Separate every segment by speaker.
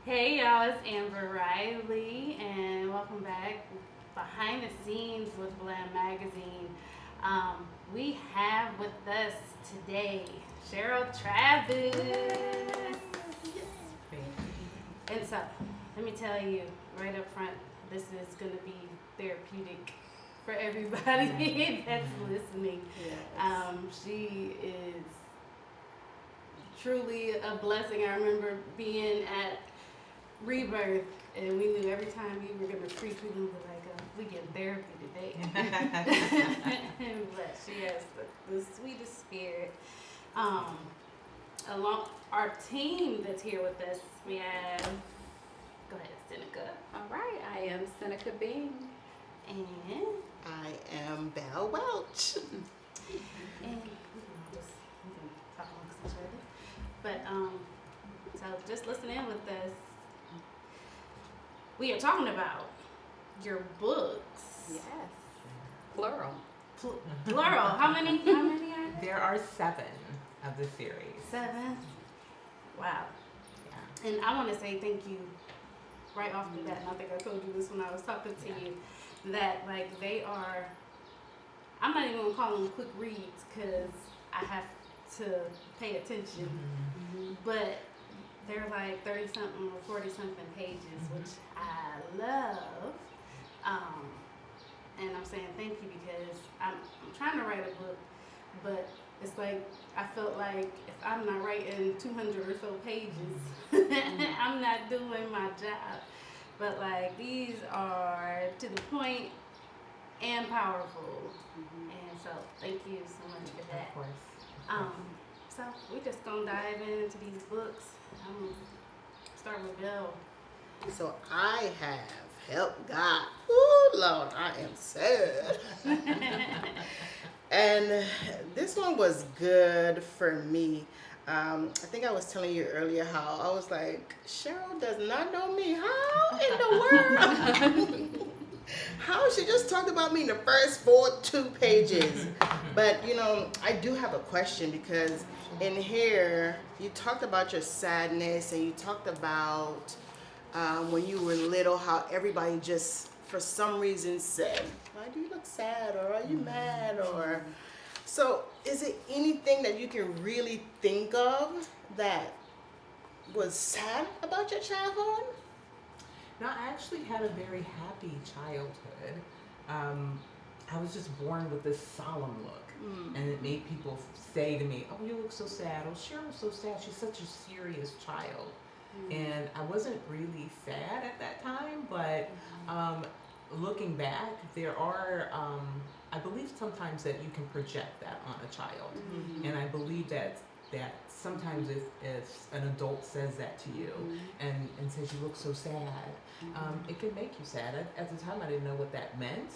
Speaker 1: Hey y'all, it's Amber Riley, and welcome back behind the scenes with BLAM Magazine. We have with us today Cheryl Travis. And so, let me tell you right up front, this is going to be therapeutic for everybody that's listening. She is truly a blessing. I remember being at Rebirth, and we knew every time we were going to preach, we would be like, we get therapy today. But she has the sweetest spirit. Along our team that's here with us, we have, go ahead, Seneca.
Speaker 2: All right, I am Seneca Bean.
Speaker 1: And
Speaker 3: I am Belle Welch.
Speaker 1: we can talk amongst each other. But so just listen in with us. We are talking about your books.
Speaker 2: Yes. Plural.
Speaker 1: Plural. How many are there?
Speaker 4: There are 7 of the series.
Speaker 1: 7. Wow.
Speaker 4: Yeah.
Speaker 1: And I want to say thank you right off the bat. And I think I told you this when I was talking to you, that like they are, I'm not even going to call them quick reads because I have to pay attention. But they're like 30-something or 40-something pages, which I love. And I'm saying thank you because I'm trying to write a book, but it's like I felt like if I'm not writing 200 or so pages, I'm not doing my job. But like these are to the point and powerful, and so thank you so much for that.
Speaker 4: Of course.
Speaker 1: So we're just gonna dive into these books. I'm gonna start with Bill.
Speaker 3: So I have helped God. Ooh, Lord, I am sad. And this one was good for me. I think I was telling you earlier how I was like, Cheryl does not know me. How in the world? How she just talked about me in the first 2 pages. But, I do have a question because in here, you talked about your sadness and you talked about when you were little, how everybody just, for some reason, said, why do you look sad, or are you mad, or... So, is it anything that you can really think of that was sad about your childhood?
Speaker 4: No, I actually had a very happy childhood. I was just born with this solemn look, and it made people say to me, oh, you look so sad. Oh, Cheryl's so sad. She's such a serious child. And I wasn't really sad at that time, but looking back, there are, I believe sometimes that you can project that on a child. And I believe that sometimes if an adult says that to you and says you look so sad, it can make you sad. At the time, I didn't know what that meant,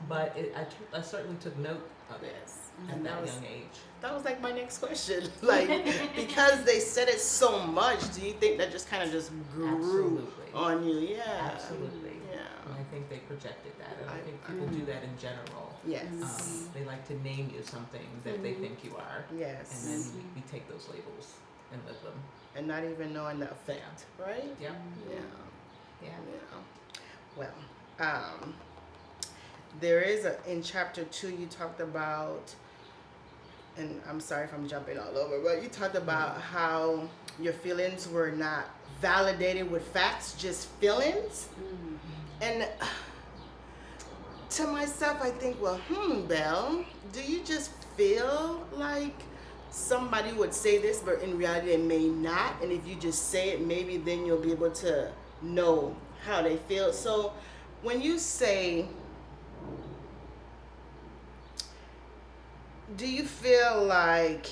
Speaker 4: but I certainly took note of it at that young age.
Speaker 3: That was like my next question. Like, because they said it so much, do you think that just kind of just grew on you? Yeah.
Speaker 4: Absolutely.
Speaker 3: Yeah.
Speaker 4: And I think they projected that. And I think people do that in general.
Speaker 3: Yes.
Speaker 4: They like to name you something that they think you are.
Speaker 3: Yes.
Speaker 4: And then we take those labels and live them.
Speaker 3: And not even knowing the effect, right?
Speaker 4: Yep.
Speaker 3: Yeah.
Speaker 4: Yeah.
Speaker 3: Well, there is in chapter 2 you talked about, and I'm sorry if I'm jumping all over, but you talked about how your feelings were not validated with facts, just feelings. And to myself, I think, well, Belle, do you just feel like somebody would say this, but in reality they may not? And if you just say it, maybe then you'll be able to know how they feel. So when you say, do you feel like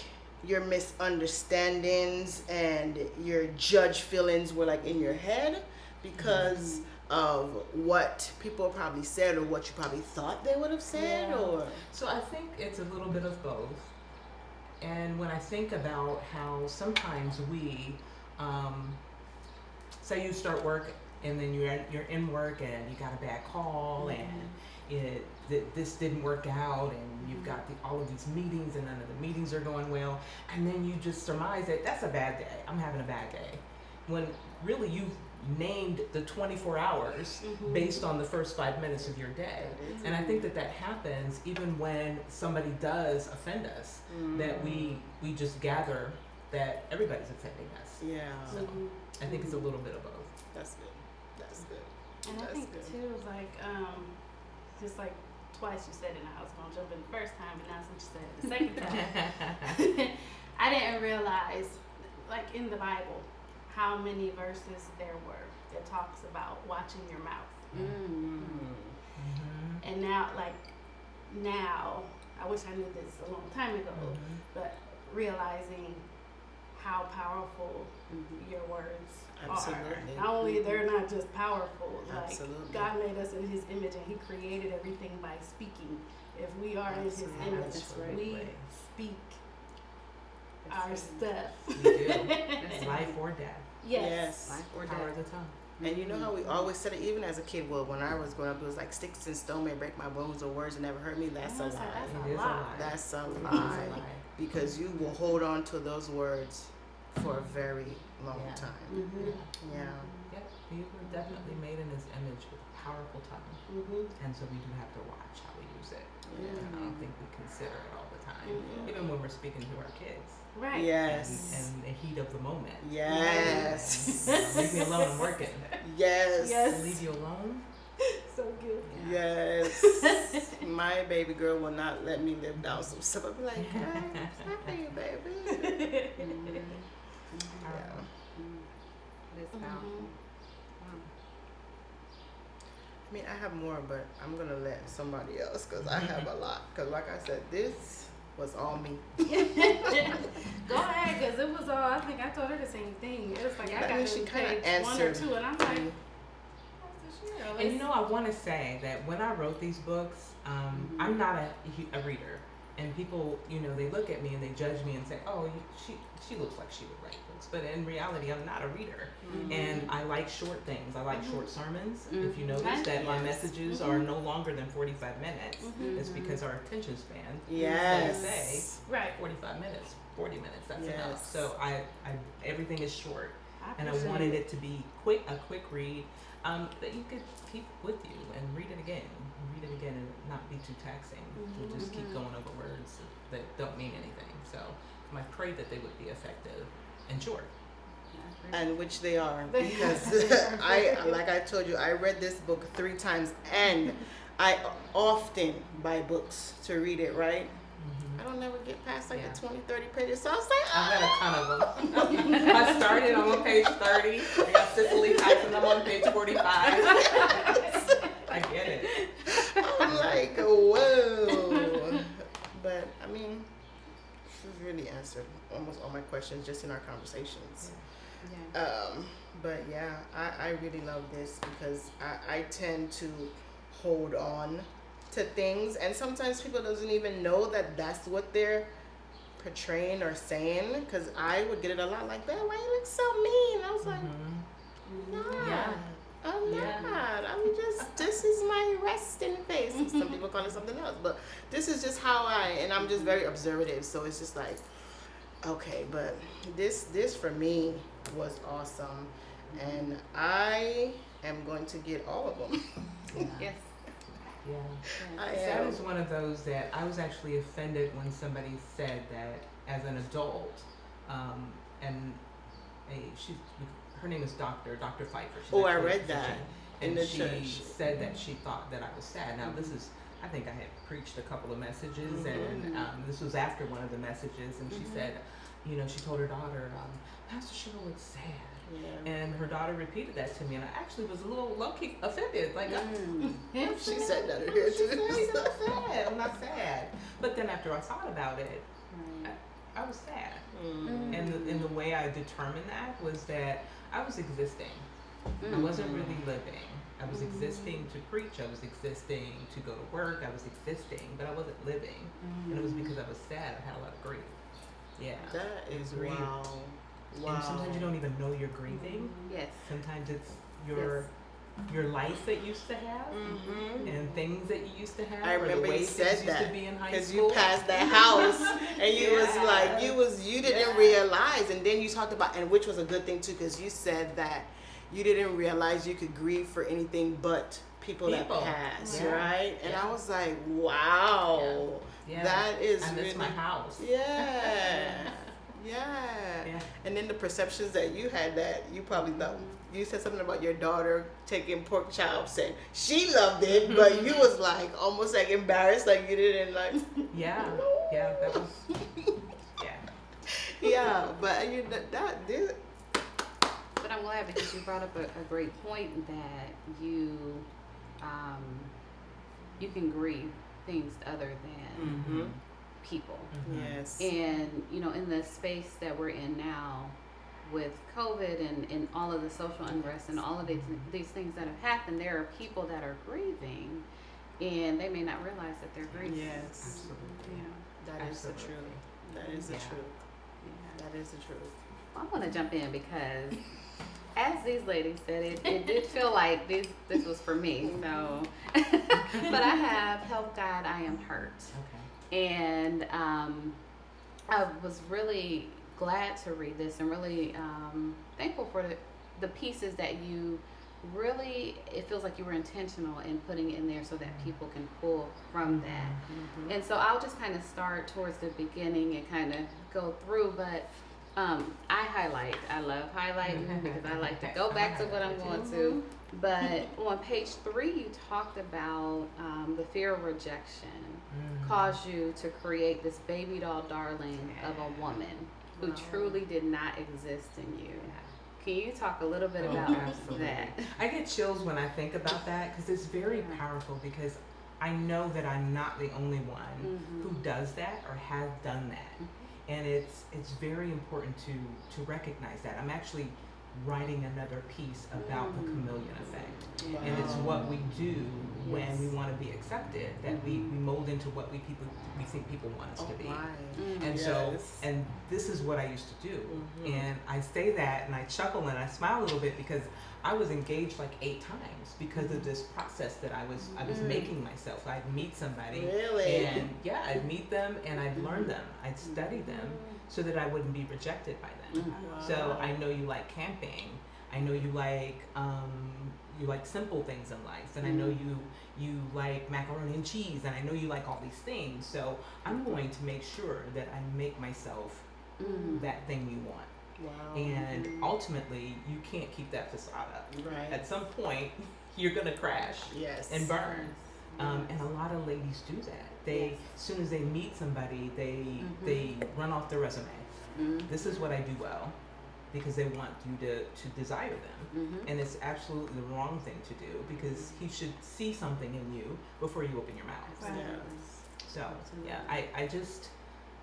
Speaker 3: your misunderstandings and your judge feelings were like in your head because of what people probably said or what you probably thought they would have said? Or
Speaker 4: So I think it's a little bit of both. And when I think about how sometimes we, say you start work and then you're in work and you got a bad call and this didn't work out and you've got all of these meetings and none of the meetings are going well, and then you just surmise that that's a bad day. I'm having a bad day. When really named the 24 hours based on the first 5 minutes of your day. And I think that happens even when somebody does offend us, that we just gather that everybody's offending us.
Speaker 3: Yeah.
Speaker 4: So I think it's a little bit of both.
Speaker 3: That's good. That's good.
Speaker 1: And I
Speaker 3: That's
Speaker 1: think
Speaker 3: good.
Speaker 1: too, like, just like twice you said it, and I was gonna jump in the first time, but now since you said it the second time, I didn't realize, like in the Bible, how many verses there were that talks about watching your mouth. And now, I wish I knew this a long time ago, but realizing how powerful your words
Speaker 3: Absolutely.
Speaker 1: are. Not only they're not just powerful,
Speaker 3: Absolutely.
Speaker 1: like God made us in His image and He created everything by speaking. If we are in His image,
Speaker 3: Absolutely.
Speaker 1: we speak our stuff.
Speaker 4: We do. Life or death.
Speaker 3: Yes.
Speaker 2: Life or
Speaker 4: Power
Speaker 2: death.
Speaker 4: of the tongue.
Speaker 3: And you know how we always said it, even as a kid, well, when I was growing up, it was like sticks and stone may break my bones, or words that never hurt me. That's a
Speaker 1: That's
Speaker 3: lie.
Speaker 4: It is a lie.
Speaker 3: That's a
Speaker 4: It is a
Speaker 3: lie.
Speaker 4: lie.
Speaker 3: Because you will hold on to those words for a very long
Speaker 4: Yeah.
Speaker 3: time. Yeah.
Speaker 4: Yep, we were definitely made in His image with a powerful tongue, and so we do have to watch how we use it.
Speaker 3: Yeah.
Speaker 4: And I don't think we consider it all the time, even when we're speaking to our kids.
Speaker 1: Right.
Speaker 3: Yes.
Speaker 4: And the heat of the moment.
Speaker 3: Yes.
Speaker 4: Leave me alone, I'm working.
Speaker 3: Yes.
Speaker 1: Yes.
Speaker 4: Leave you alone.
Speaker 1: So good.
Speaker 3: Yes. My baby girl will not let me live down some stuff. I'll be like, "Girl, it's not for you, baby."
Speaker 4: Powerful.
Speaker 2: It's powerful.
Speaker 3: I mean, I have more, but I'm going to let somebody else because I have a lot. Because like I said, this was all me.
Speaker 1: Go ahead, because it was all, I think I told her the same thing. It was like, I
Speaker 3: I
Speaker 1: got
Speaker 3: mean,
Speaker 1: to
Speaker 3: she kinda
Speaker 1: page 1 or
Speaker 3: answered
Speaker 1: 2, and I'm like,
Speaker 3: me.
Speaker 1: what's the Cheryl?
Speaker 4: And you know, I want to say that when I wrote these books, I'm not a reader. And people, you know, they look at me and they judge me and say, oh, she looks like she would write books. But in reality, I'm not a reader. And I like short things. I like short sermons. If you notice that my messages are no longer than 45 minutes, it's because our attention span,
Speaker 3: Yes.
Speaker 4: they say
Speaker 1: Right.
Speaker 4: 45 minutes, 40 minutes, that's
Speaker 3: Yes.
Speaker 4: enough. So I everything is short. And I
Speaker 1: appreciate
Speaker 4: wanted it to be a quick read that you could keep with you and read it again and not be too taxing to just keep going over words that don't mean anything. So I prayed that they would be effective and short.
Speaker 3: And which they are, because like I told you, I read this book 3 times, and I often buy books to read it, right? I don't never get past like the 20, 30 pages. So I was like,
Speaker 4: I've got a ton of them. I started on page 30. I got Cicely typing them on page 45. I get it.
Speaker 3: I'm like, whoa. But I mean, she's really answered almost all my questions just in our conversations. But yeah, I really love this because I tend to hold on to things, and sometimes people doesn't even know that that's what they're portraying or saying, because I would get it a lot like, that why you look so mean? I was like, nah,
Speaker 4: Yeah.
Speaker 3: I'm
Speaker 4: Yeah.
Speaker 3: not. I'm just, this is my resting face. Some people call it something else, but this is just how I'm just very observative. So it's just like, okay, but this for me was awesome, and I am going to get all of them.
Speaker 2: Yes.
Speaker 4: Yeah.
Speaker 3: I
Speaker 4: That
Speaker 3: am.
Speaker 4: is one of those that I was actually offended when somebody said that as an adult, her name is Dr. Pfeiffer. She's
Speaker 3: Oh, I
Speaker 4: actually a
Speaker 3: read that
Speaker 4: physician,
Speaker 3: in
Speaker 4: and
Speaker 3: the
Speaker 4: she
Speaker 3: church.
Speaker 4: said that she thought that I was sad. Now this is, I think I had preached a couple of messages, and this was after one of the messages, and she said, you know, she told her daughter, Pastor Cheryl looks sad.
Speaker 3: Yeah.
Speaker 4: And her daughter repeated that to me, and I actually was a little low-key offended. Like,
Speaker 3: She said that in here
Speaker 4: she
Speaker 3: too.
Speaker 4: said, I'm not sad. I'm not sad. But then after I thought about it, I was sad. And the way I determined that was that I was existing. I wasn't really living. I was existing to preach. I was existing to go to work. I was existing, but I wasn't living. And it was because I was sad. I had a lot of grief. Yeah.
Speaker 3: That is
Speaker 4: Grief.
Speaker 3: wow.
Speaker 4: And sometimes you don't even know you're grieving.
Speaker 2: Yes.
Speaker 4: Sometimes it's your life that you used to have and things that you used to have.
Speaker 3: I
Speaker 4: or the
Speaker 3: remember
Speaker 4: way
Speaker 3: you
Speaker 4: things
Speaker 3: said
Speaker 4: used
Speaker 3: that
Speaker 4: to be in high
Speaker 3: because
Speaker 4: school.
Speaker 3: you passed that house and you was like you didn't realize, and then you talked about, and which was a good thing too, because you said that you didn't realize you could grieve for anything but people that
Speaker 4: People.
Speaker 3: passed,
Speaker 4: Yeah.
Speaker 3: right? And
Speaker 4: Yeah.
Speaker 3: I was like, wow,
Speaker 4: Yeah.
Speaker 3: that is
Speaker 4: I miss
Speaker 3: really,
Speaker 4: my house.
Speaker 3: yeah, yeah.
Speaker 4: Yeah.
Speaker 3: And then the perceptions that you had, that you probably thought, you said something about your daughter taking pork chops and she loved it, but you was like almost like embarrassed, like you didn't like.
Speaker 4: Yeah. Yeah. That was. Yeah.
Speaker 3: Yeah, but you this.
Speaker 2: But I'm glad because you brought up a great point that you can grieve things other than
Speaker 3: Mm-hmm.
Speaker 2: people.
Speaker 3: Yes.
Speaker 2: And, in the space that we're in now with COVID and all of the social unrest and all of these things that have happened, there are people that are grieving and they may not realize that they're grieving.
Speaker 3: Yes.
Speaker 4: Absolutely.
Speaker 2: Yeah.
Speaker 3: That is the
Speaker 4: Absolutely.
Speaker 3: truth. That is the
Speaker 4: Yeah.
Speaker 3: truth.
Speaker 2: Yeah.
Speaker 3: That is the truth.
Speaker 2: I want to jump in because, as these ladies said, it did feel like this was for me. So, but I have help God, I am hurt,
Speaker 4: Okay.
Speaker 2: and I was really glad to read this and really thankful for the pieces that you really. It feels like you were intentional in putting in there so that people can pull from that.
Speaker 3: Mm-hmm.
Speaker 2: And so I'll just kind of start towards the beginning and kind of go through, but I love highlighting because I like to go back to what I'm going to. But on page 3, you talked about the fear of rejection caused you to create this baby doll darling of a woman who truly did not exist in you. Can you talk a little bit about that?
Speaker 4: I get chills when I think about that because it's very powerful, because I know that I'm not the only one who does that or has done that. And it's very important to recognize that. I'm actually writing another piece about the chameleon effect.
Speaker 3: Wow.
Speaker 4: And it's what we do when we want to be accepted, that we mold into what we think people want us to be. And so,
Speaker 3: Yes.
Speaker 4: and this is what I used to do.
Speaker 3: Mhm.
Speaker 4: And I say that and I chuckle and I smile a little bit because I was engaged like 8 times because of this process that I was making myself. I'd meet somebody,
Speaker 3: Really?
Speaker 4: and I'd meet them and I'd learn them. I'd study them so that I wouldn't be rejected by them. So I know you like camping. I know you like simple things in life, and I know you like macaroni and cheese, and I know you like all these things. So I'm going to make sure that I make myself that thing you want.
Speaker 3: Wow.
Speaker 4: And ultimately, you can't keep that facade up.
Speaker 3: Right.
Speaker 4: At some point, you're gonna crash
Speaker 3: Yes.
Speaker 4: and burn. And a lot of ladies do that. They, as soon as they meet somebody, they run off their resume. This is what I do well, because they want you to desire them. And it's absolutely the wrong thing to do, because he should see something in you before you open your mouth.
Speaker 2: Right.
Speaker 3: Yes.
Speaker 4: So yeah,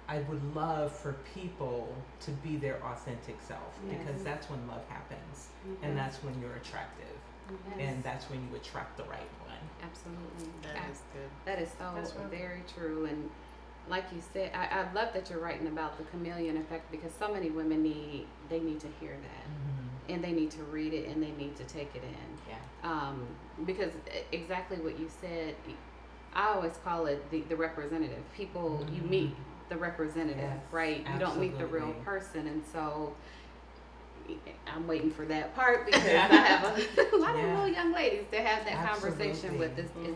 Speaker 4: I would love for people to be their authentic self, because that's when love happens, and that's when you're attractive, and that's when you attract the right one.
Speaker 2: Absolutely.
Speaker 3: That is good.
Speaker 2: That is
Speaker 1: That's
Speaker 2: so
Speaker 1: really
Speaker 2: very true. And like you said, I love that you're writing about the chameleon effect, because so many women need to hear that, and they need to read it, and they need to take it in.
Speaker 4: Yeah.
Speaker 2: Because exactly what you said, I always call it the representative. People, you meet the representative,
Speaker 4: Yes,
Speaker 2: right? You don't meet the real
Speaker 4: absolutely.
Speaker 2: person. And so I'm waiting for that part, because I have a lot of little young ladies to have that conversation with. This is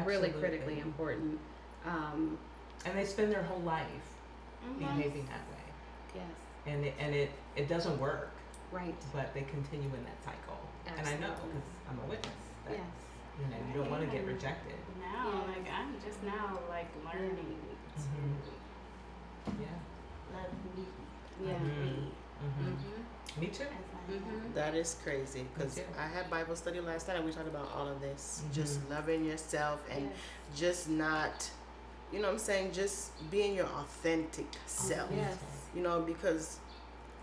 Speaker 2: really critically important.
Speaker 4: And they spend their whole life behaving that way,
Speaker 2: Yes.
Speaker 4: and it doesn't work,
Speaker 2: Right.
Speaker 4: but they continue in that cycle. And I know,
Speaker 2: Absolutely.
Speaker 4: because I'm a witness, that
Speaker 2: Yes.
Speaker 4: you don't want to get rejected.
Speaker 1: Now,
Speaker 2: Yeah.
Speaker 1: like I'm just now like learning to
Speaker 4: Yeah.
Speaker 1: love me.
Speaker 2: Yeah.
Speaker 1: Me.
Speaker 4: Me too.
Speaker 1: As I am.
Speaker 3: That is crazy, because
Speaker 4: Me too.
Speaker 3: I had Bible study last night and we talked about all of this. Just loving yourself and
Speaker 2: Yes.
Speaker 3: just not, you know what I'm saying, just being your authentic self.
Speaker 2: Yes.
Speaker 3: You know, because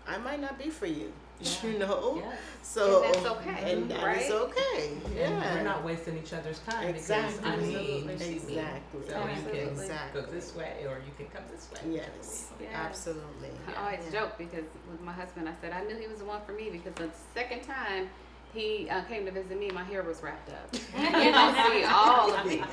Speaker 3: I might not be for you.
Speaker 4: Yeah.
Speaker 3: You know?
Speaker 4: Yes.
Speaker 3: So
Speaker 2: And that's okay,
Speaker 3: And that
Speaker 2: right?
Speaker 3: is okay. Yeah.
Speaker 4: And we're not wasting each other's time,
Speaker 3: Exactly.
Speaker 4: because I mean, you see me.
Speaker 3: Exactly.
Speaker 4: So you can
Speaker 3: Exactly.
Speaker 4: go this way, or you can come this way.
Speaker 3: Yes.
Speaker 2: Yes.
Speaker 3: Absolutely.
Speaker 2: I always joke, because with my husband, I said I knew he was the one for me, because the second time he came to visit me, my hair was wrapped up. You don't see all of me.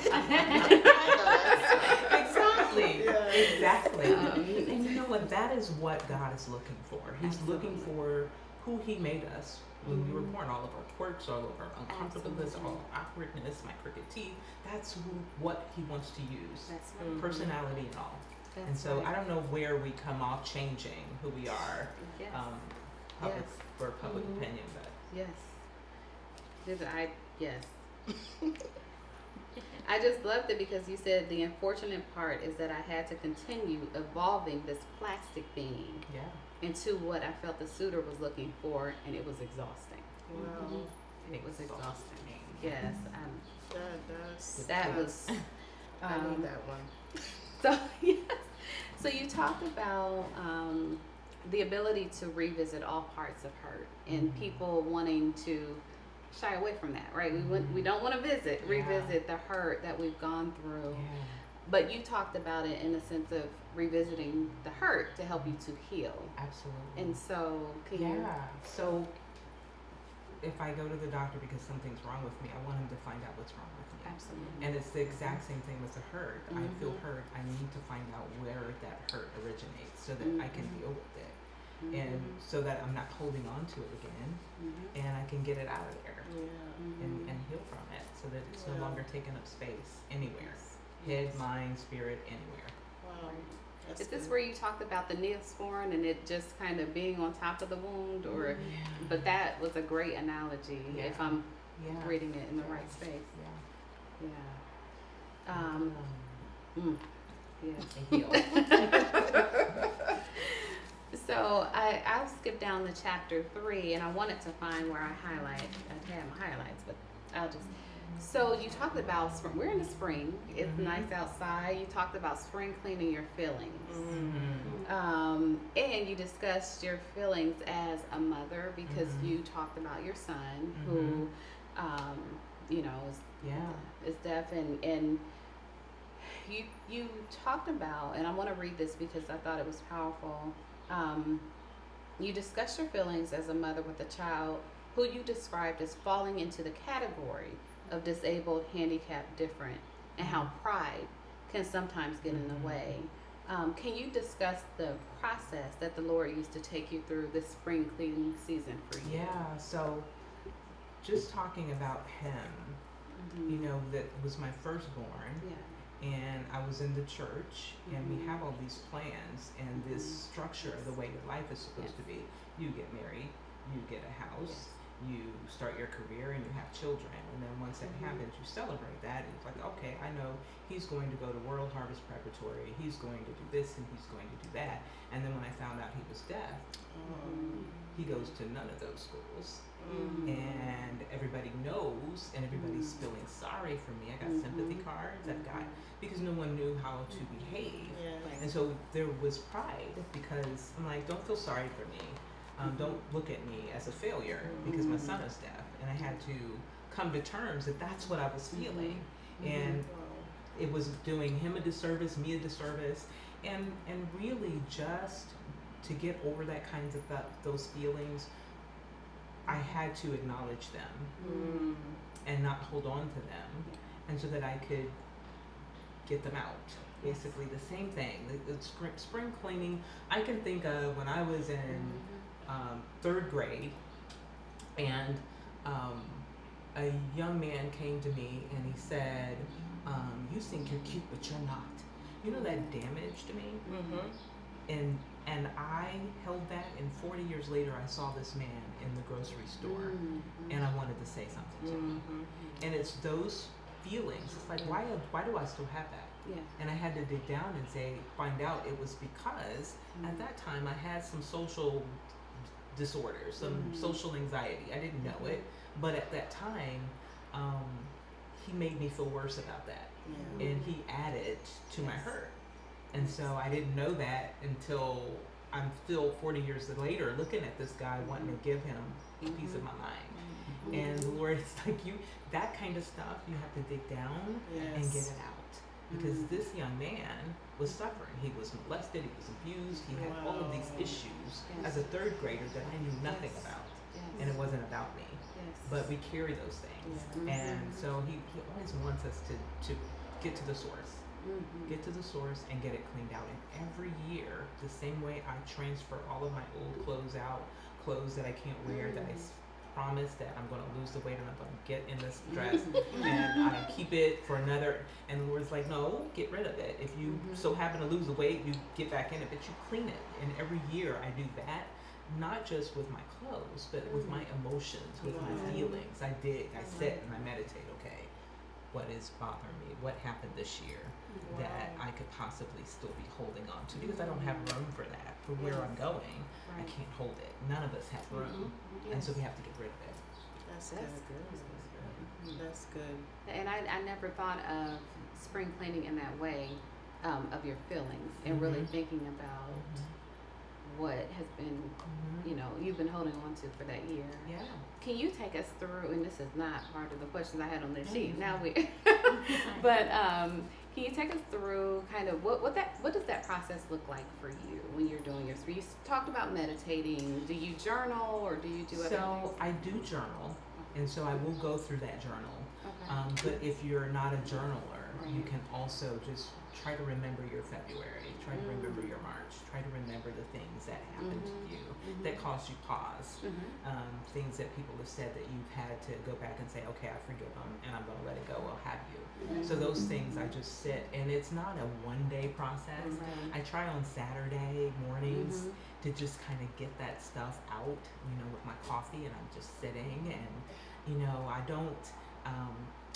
Speaker 4: Exactly.
Speaker 3: Yeah.
Speaker 4: Exactly. And you know what? That is what God is looking for. He's looking for who He made us when we were born. All of our quirks, all of our uncomfortableness,
Speaker 2: Absolutely.
Speaker 4: all our awkwardness, my crooked teeth. That's what He wants to use.
Speaker 2: That's right.
Speaker 4: Personality and all.
Speaker 2: That's
Speaker 4: And so
Speaker 2: right.
Speaker 4: I don't know where we come off changing who we are,
Speaker 2: Yes.
Speaker 4: public,
Speaker 2: Yes.
Speaker 4: for public
Speaker 1: Mhm.
Speaker 4: opinion, but
Speaker 2: Yes. Yes. I just loved it because you said the unfortunate part is that I had to continue evolving this plastic being
Speaker 4: yeah.
Speaker 2: into what I felt the suitor was looking for, and it was exhausting.
Speaker 3: Wow.
Speaker 2: It was exhausting. Yes.
Speaker 3: That's
Speaker 2: That was.
Speaker 3: I need that one.
Speaker 2: So yes. So you talked about the ability to revisit all parts of hurt, and people wanting to shy away from that, right? We don't want to revisit the hurt that we've gone through.
Speaker 4: Yeah.
Speaker 2: But you talked about it in the sense of revisiting the hurt to help you to heal.
Speaker 4: Absolutely.
Speaker 2: And so, can you?
Speaker 4: yeah. So if I go to the doctor because something's wrong with me, I want him to find out what's wrong with me.
Speaker 2: Absolutely.
Speaker 4: And it's the exact same thing with the hurt. I feel
Speaker 2: Mhm.
Speaker 4: hurt. I need to find out where that hurt originates so that I can deal with it. And so that I'm not holding on to it again, and I can get it out of there
Speaker 3: Yeah.
Speaker 4: and heal from it so that it's no
Speaker 3: Yeah.
Speaker 4: longer taking up space anywhere. Head, mind, spirit, anywhere.
Speaker 3: Wow. That's
Speaker 2: Is this
Speaker 3: good.
Speaker 2: where you talked about the Neosporin and it just kind of being on top of the wound, or?
Speaker 4: Yeah.
Speaker 2: But that was a great analogy if
Speaker 4: Yeah.
Speaker 2: I'm
Speaker 4: Yeah.
Speaker 2: reading it in the
Speaker 4: Yeah.
Speaker 2: right space.
Speaker 4: Yeah.
Speaker 2: Yeah. Yeah.
Speaker 4: And heal.
Speaker 2: So I'll skip down to chapter 3, and I wanted to find where I had my highlights, but I'll just. So you talked about we're in the spring. It's
Speaker 4: Mhm.
Speaker 2: nice outside. You talked about spring cleaning your feelings.
Speaker 4: Mm-hmm.
Speaker 2: And you discussed your feelings as a mother because
Speaker 4: Mhm.
Speaker 2: you talked about your son who, you know,
Speaker 4: Yeah.
Speaker 2: is deaf, and you talked about, and I want to read this because I thought it was powerful. You discussed your feelings as a mother with a child who you described as falling into the category of disabled, handicapped, different, and how pride can sometimes get in the way. Can you discuss the process that the Lord used to take you through this spring cleaning season for you?
Speaker 4: Yeah. So just talking about him, you know, that was my firstborn.
Speaker 2: Yeah.
Speaker 4: And I was in the church, and we have all these plans and this structure of the way that life is supposed to be. You get married, you get a house, you start your career, and you have children. And then once that happens, you celebrate that. And it's like, okay, I know he's going to go to World Harvest Preparatory, he's going to do this, and he's going to do that. And then when I found out he was deaf, he goes to none of those schools. And everybody knows, and everybody's feeling sorry for me. I got sympathy cards. I've got, because no one knew how to behave.
Speaker 3: Yeah.
Speaker 4: And so there was pride because I'm like, don't feel sorry for me. Don't look at me as a failure because my son is deaf. And I had to come to terms that that's what I was feeling. And it was doing him a disservice, me a disservice. And really just to get over that kinds of those feelings, I had to acknowledge them and not hold on to them, and so that I could get them out. Basically the same thing. The spring cleaning, I can think of when I was in 3rd grade, and a young man came to me and he said, you think you're cute, but you're not. You know, that damaged me. And I held that, and 40 years later I saw this man in the grocery store, and I wanted to say something to him. And it's those feelings. It's like, why do I still have that?
Speaker 2: Yeah.
Speaker 4: And I had to dig down and find out it was because at that time I had some social disorders, some social anxiety. I didn't know it, but at that time, he made me feel worse about that. And he added to my hurt. And so I didn't know that until I'm still 40 years later looking at this guy wanting to give him a piece of my mind. And the Lord, it's like, that kind of stuff, you have to dig down and get it out. Because this young man was suffering. He was molested, he was abused, he had all of these issues as a 3rd grader that I knew nothing about. And it wasn't about me. But we carry those things. And so he always wants us to get to the source. Get to the source and get it cleaned out. And every year, the same way I transfer all of my old clothes out, clothes that I can't wear that I promise that I'm going to lose the weight and I'm going to get in this dress and I keep it for another, and the Lord's like, no, get rid of it. If you so happen to lose the weight, you get back in it, but you clean it. And every year I do that, not just with my clothes, but with my emotions, with my feelings. I sit and I meditate, okay, what is bothering me? What happened this year that I could possibly still be holding on to? Because I don't have room for that. For where I'm going, I can't hold it. None of us have room. And so we have to get rid of it.
Speaker 3: That's good. That's good.
Speaker 2: And I never thought of spring cleaning in that way, of your feelings and really thinking about what has been, you know, you've been holding on to for that year.
Speaker 4: Yeah.
Speaker 2: Can you take us through, and this is not part of the questions I had on this sheet, now but can you take us through kind of what does that process look like for you when you're doing your, you talked about meditating, do you journal or do you do other things?
Speaker 4: So I do journal, and so I will go through that journal.
Speaker 2: Okay.
Speaker 4: But if you're not a journaler, you can also just try to remember your February, try to remember your March, try to remember the things that happened to you that caused you pause, things that people have said that you've had to go back and say, okay, I forgive them and I'm going to let it go, I'll have you. So those things I just sit, and it's not a one-day process. I try on Saturday mornings to just kind of get that stuff out, you know, with my coffee, and I'm just sitting, and, you know, I don't,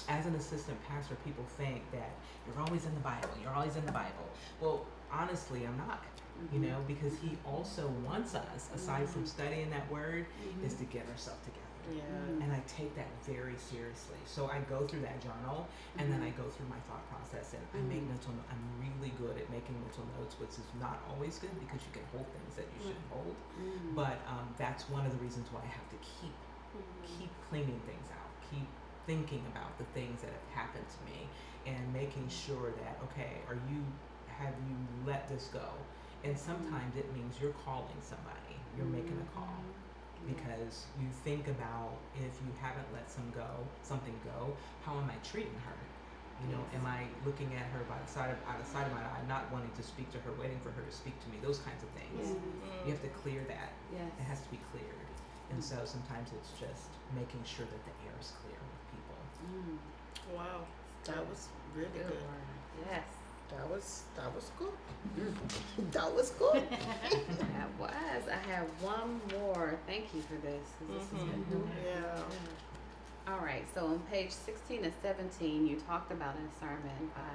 Speaker 4: as an assistant pastor, people think that you're always in the Bible, you're always in the Bible. Well, honestly, I'm not, you know, because he also wants us, aside from studying that word, is to get ourselves together.
Speaker 3: Yeah.
Speaker 4: And I take that very seriously. So I go through that journal, and then I go through my thought process, and I make mental notes. I'm really good at making mental notes, which is not always good because you can hold things that you shouldn't hold. But that's one of the reasons why I have to keep cleaning things out, keep thinking about the things that have happened to me, and making sure that, okay, have you let this go? And sometimes it means you're calling somebody, you're making a call. Because you think about, if you haven't let something go, how am I treating her? You know, am I looking at her out of sight of my eye, not wanting to speak to her, waiting for her to speak to me, those kinds of things. You have to clear that. It has to be cleared. And so sometimes it's just making sure that the air is clear with people.
Speaker 3: Wow, that was really good.
Speaker 2: Yes.
Speaker 3: That was good. That was good.
Speaker 2: That was. I have one more. Thank you for this. This is good.
Speaker 3: Yeah.
Speaker 2: All right. So on page 16 and 17, you talked about a sermon by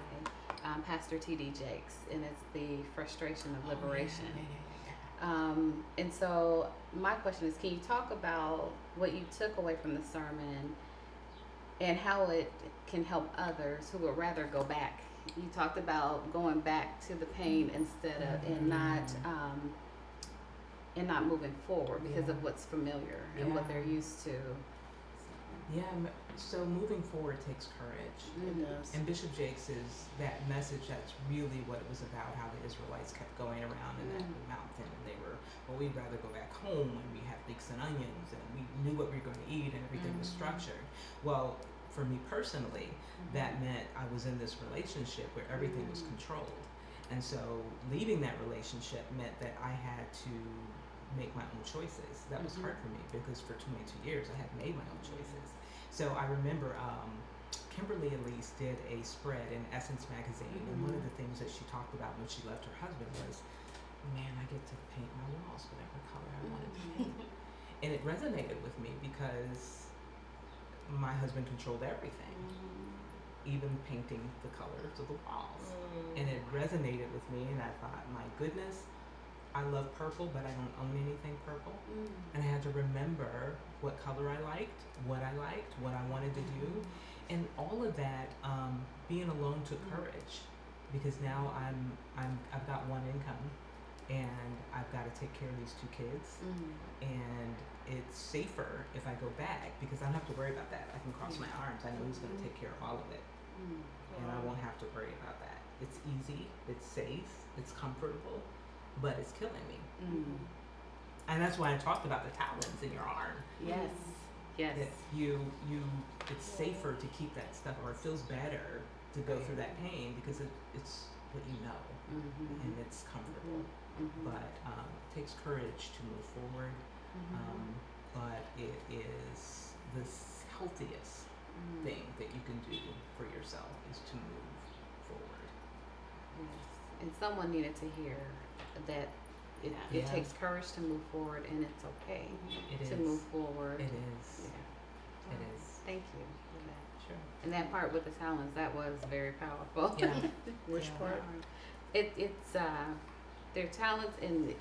Speaker 2: Pastor T.D. Jakes, and it's the frustration of liberation. And so my question is, can you talk about what you took away from the sermon and how it can help others who would rather go back? You talked about going back to the pain instead of, and not moving forward because of what's familiar and what they're used to.
Speaker 4: Yeah, so moving forward takes courage.
Speaker 3: It does.
Speaker 4: And Bishop Jakes is that message, that's really what it was about, how the Israelites kept going around in that mountain, and they were, well, we'd rather go back home when we have leeks and onions and we knew what we were going to eat and everything was structured. Well, for me personally, that meant I was in this relationship where everything was controlled. And so leaving that relationship meant that I had to make my own choices. That was hard for me because for 22 years I had made my own choices. So I remember Kimberly Elise did a spread in Essence magazine, and one of the things that she talked about when she left her husband was, man, I get to paint my walls whatever color I wanted to paint. And it resonated with me because my husband controlled everything, even painting the colors of the walls. And it resonated with me, and I thought, my goodness, I love purple, but I don't own anything purple. And I had to remember what color I liked, what I wanted to do. And all of that, being alone took courage, because now I've got one income, and I've got to take care of these two kids. And it's safer if I go back because I don't have to worry about that. I can cross my arms. I know he's going to take care of all of it. And I won't have to worry about that. It's easy, it's safe, it's comfortable, but it's killing me. And that's why I talked about the talons in your arm.
Speaker 2: Yes.
Speaker 4: That it's safer to keep that stuff, or it feels better to go through that pain because it's what you know, and it's comfortable. But it takes courage to move forward. healthiest thing that you can do for yourself is to move forward.
Speaker 2: Yes. And someone needed to hear that it
Speaker 4: Yeah.
Speaker 2: takes courage to move forward, and it's okay
Speaker 4: It
Speaker 2: to
Speaker 4: is.
Speaker 2: move forward.
Speaker 4: It is.
Speaker 2: Yeah.
Speaker 4: It is.
Speaker 2: Thank you for that.
Speaker 4: Sure.
Speaker 2: And that part with the talents, that was very powerful.
Speaker 4: Yeah.
Speaker 3: Which
Speaker 4: Yeah.
Speaker 3: part?
Speaker 2: It's their talents, and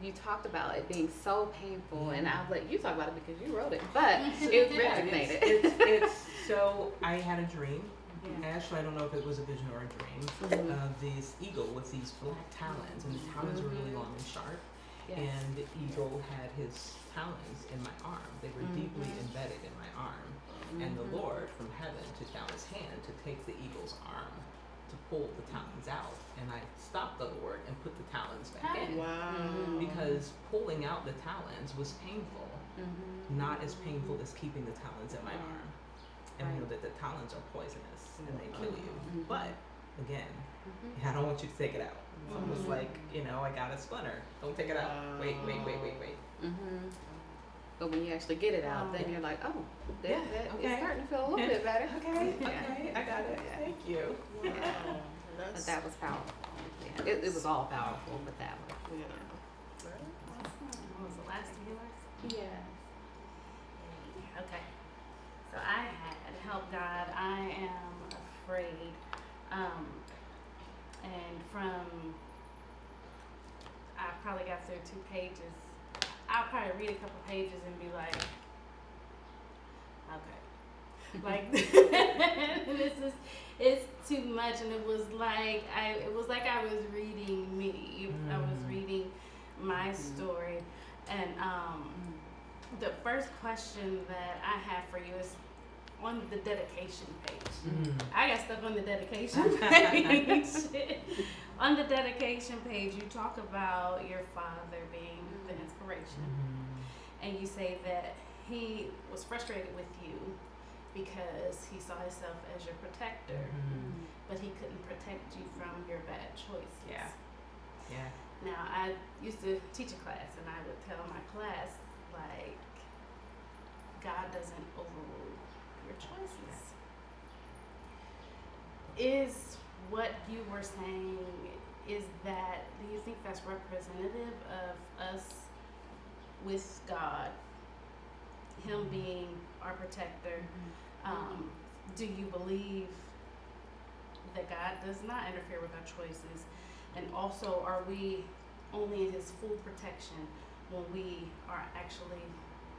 Speaker 2: you talked about it being so painful, and I was like, you talk about it because you wrote it, but it resonated.
Speaker 4: It's so I had a dream.
Speaker 2: Yeah.
Speaker 4: Actually, I don't know if it was a vision or a dream
Speaker 2: Mhm.
Speaker 4: of this eagle with these black talons, and the talons were really long and sharp.
Speaker 2: Yes.
Speaker 4: And the eagle had his talons in my arm. They were deeply embedded in my arm. And the Lord from heaven took down his hand to take the eagle's arm to pull the talons out. And I stopped the Lord and put the talons back in.
Speaker 3: Wow.
Speaker 4: Because pulling out the talons was painful,
Speaker 2: Mhm.
Speaker 4: not as painful as keeping the talons in my arm. And we know that the talons are poisonous and they kill you.
Speaker 2: Mhm.
Speaker 4: But again,
Speaker 2: Mhm.
Speaker 4: I don't want you to take it out. It's almost like, I got a splinter. Don't take it out. Wait.
Speaker 2: Mhm. But when you actually get it out, then you're like, oh,
Speaker 4: Yeah,
Speaker 2: it's
Speaker 4: okay.
Speaker 2: starting to feel a little bit better.
Speaker 4: Okay,
Speaker 2: Yeah.
Speaker 4: I got it. Thank you.
Speaker 3: Wow.
Speaker 2: But
Speaker 3: That's,
Speaker 2: that was powerful. Yeah. It was all powerful, but that was.
Speaker 3: yeah.
Speaker 1: What was the last of yours?
Speaker 2: Yeah.
Speaker 1: Okay. So I had help God. I am afraid. And from I probably got through 2 pages. I'll probably read a couple pages and be like, okay. Like it's too much, and it was like I was reading me. I was reading my story, and the first question that I have for you is on the dedication page. I got stuff on the dedication page. On the dedication page, you talk about your father being the inspiration, and you say that he was frustrated with you because he saw himself as your protector, but he couldn't protect you from your bad choices.
Speaker 4: Yeah.
Speaker 1: Now, I used to teach a class, and I would tell my class, like, God doesn't overrule your choices. Is what you were saying, is that, do you think that's representative of us with God, him being our protector? Do you believe that God does not interfere with our choices? And also, are we only in his full protection when we are actually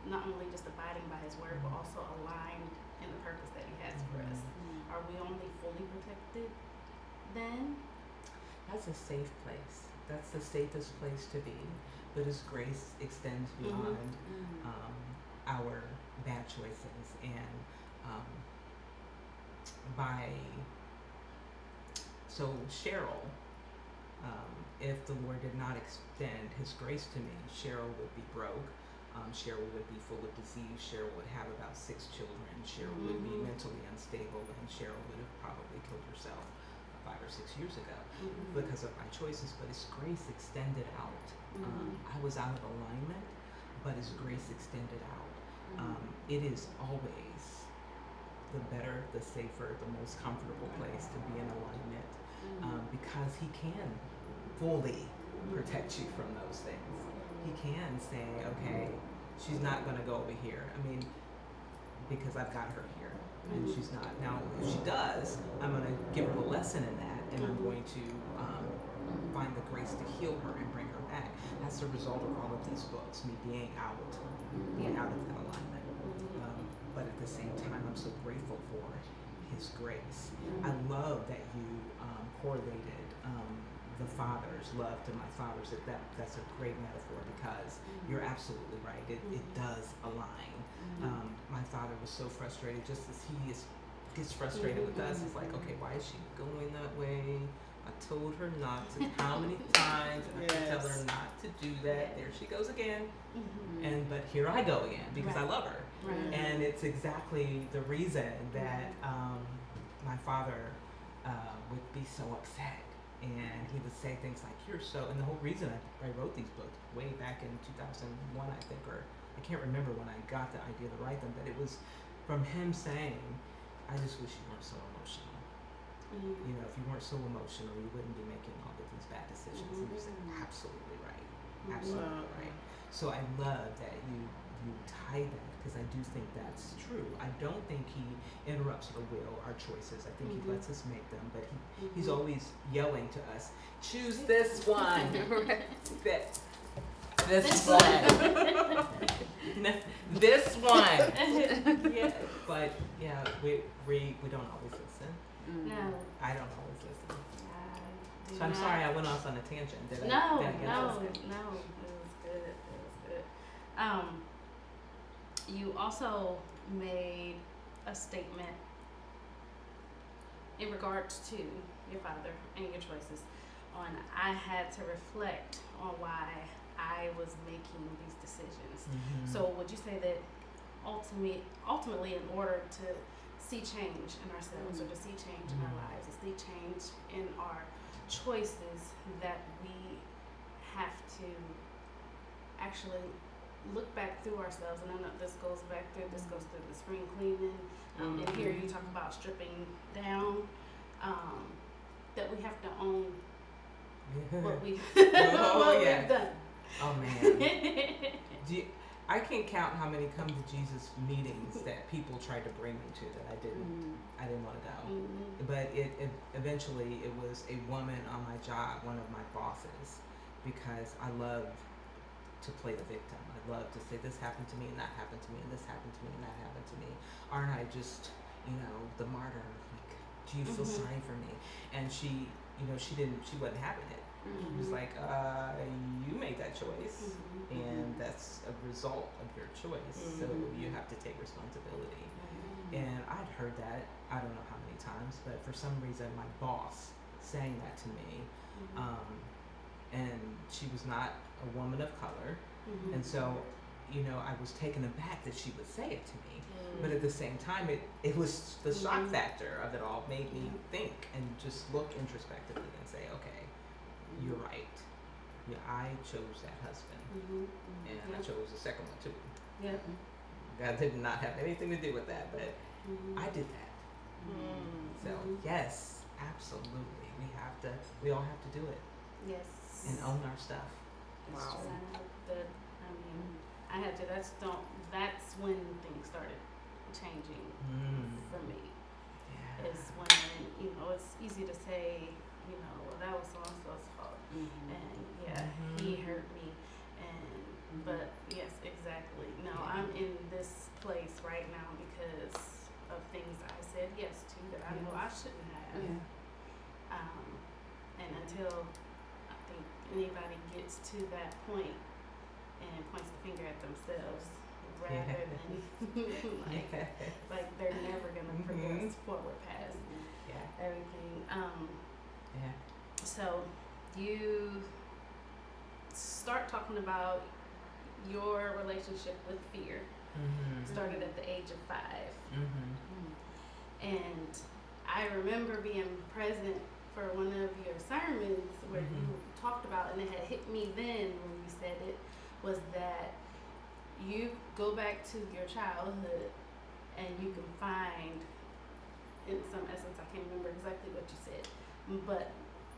Speaker 1: not only just abiding by his word, but also aligned in the purpose that he has for us? Are we only fully protected then?
Speaker 4: That's a safe place. That's the safest place to be. But his grace extends beyond our bad choices. And so Cheryl, if the Lord did not extend his grace to me, Cheryl would be broke. Cheryl would be full of disease. Cheryl would have about 6 children. Cheryl would be mentally unstable, and Cheryl would have probably killed herself 5 or 6 years ago because of my choices. But his grace extended out. I was out of alignment, but his grace extended out. It is always the better, the safer, the most comfortable place to be in alignment, because he can fully protect you from those things. He can say, okay, she's not going to go over here. I mean, because I've got her here, and she's not. Now, if she does, I'm going to give her the lesson in that, and I'm going to find the grace to heal her and bring her back. That's the result of all of these books, me being out of that alignment. But at the same time, I'm so grateful for his grace. I love that you correlated the father's love to my father's. That's a great metaphor, because you're absolutely right. It does align. My father was so frustrated, just as he gets frustrated with us. He's like, okay, why is she going that way? I told her not to. How many times? And I tell her not to do that. There she goes again. But here I go again, because I love her. And it's exactly the reason that my father would be so upset. And he would say things like, you're so, and the whole reason I wrote these books way back in 2001, I think, or I can't remember when I got the idea to write them, but it was from him saying, I just wish you weren't so emotional.
Speaker 1: Mm-hmm.
Speaker 4: You know, if you weren't so emotional, you wouldn't be making all of these bad decisions. And you said, absolutely right. Absolutely right. So I love that you tie that, because I do think that's true. I don't think he interrupts our will, our choices. I think he lets us make them, but he's always yelling to us, choose this one. This one. This one.
Speaker 1: Yes.
Speaker 4: But yeah, we don't always listen.
Speaker 1: No.
Speaker 4: I don't always listen.
Speaker 1: I do
Speaker 4: So I'm
Speaker 1: not.
Speaker 4: sorry I went off on a tangent. Did I?
Speaker 1: No,
Speaker 4: did I get
Speaker 1: no,
Speaker 4: us?
Speaker 1: no. It was good. It was good. You also made a statement in regards to your father and your choices. I had to reflect on why I was making these decisions. So would you say that ultimately, in order to see change in ourselves or to see change in our lives, to see change in our choices, that we have to actually look back through ourselves? And I know this goes through the spring cleaning, and here you talk about stripping down, that we have to own what we what
Speaker 4: yeah.
Speaker 1: we've done.
Speaker 4: Oh man. I can't count how many come to Jesus meetings that people tried to bring me to that I didn't want to go. But it eventually it was a woman on my job, one of my bosses, because I love to play the victim. I love to say this happened to me and that happened to me and this happened to me and that happened to me. Aren't I just, the martyr? Like, do you feel sorry for me? And she wasn't having it. She was like, you made that choice, and that's a result of your choice, so you have to take responsibility. And I'd heard that, I don't know how many times, but for some reason my boss saying that to me, and she was not a woman of color, and so, I was taken aback that she would say it to me. But at the same time, it was the shock factor of it all made me think and just look introspectively and say, okay, you're right. Yeah, I chose that husband, and I chose the second one too.
Speaker 1: Yeah.
Speaker 4: God did not have anything to do with that, but I did that. So yes, absolutely, we all have to do it
Speaker 1: Yes.
Speaker 4: and own our stuff.
Speaker 1: Wow. I had to. That's when things started changing for me.
Speaker 4: Yeah.
Speaker 1: Is when it's easy to say, well, that was so and so's fault, and he hurt me, but yes, exactly. No, I'm in this place right now because of things I said yes to that I know I shouldn't have. And until I think anybody gets to that point and points the finger at themselves rather than like they're never gonna progress forward past everything. So you start talking about your relationship with fear. Started at the age of 5. And I remember being present for one of your sermons where you talked about, and it had hit me then when you said it, was that you go back to your childhood and you can find, in some essence, I can't remember exactly what you said, but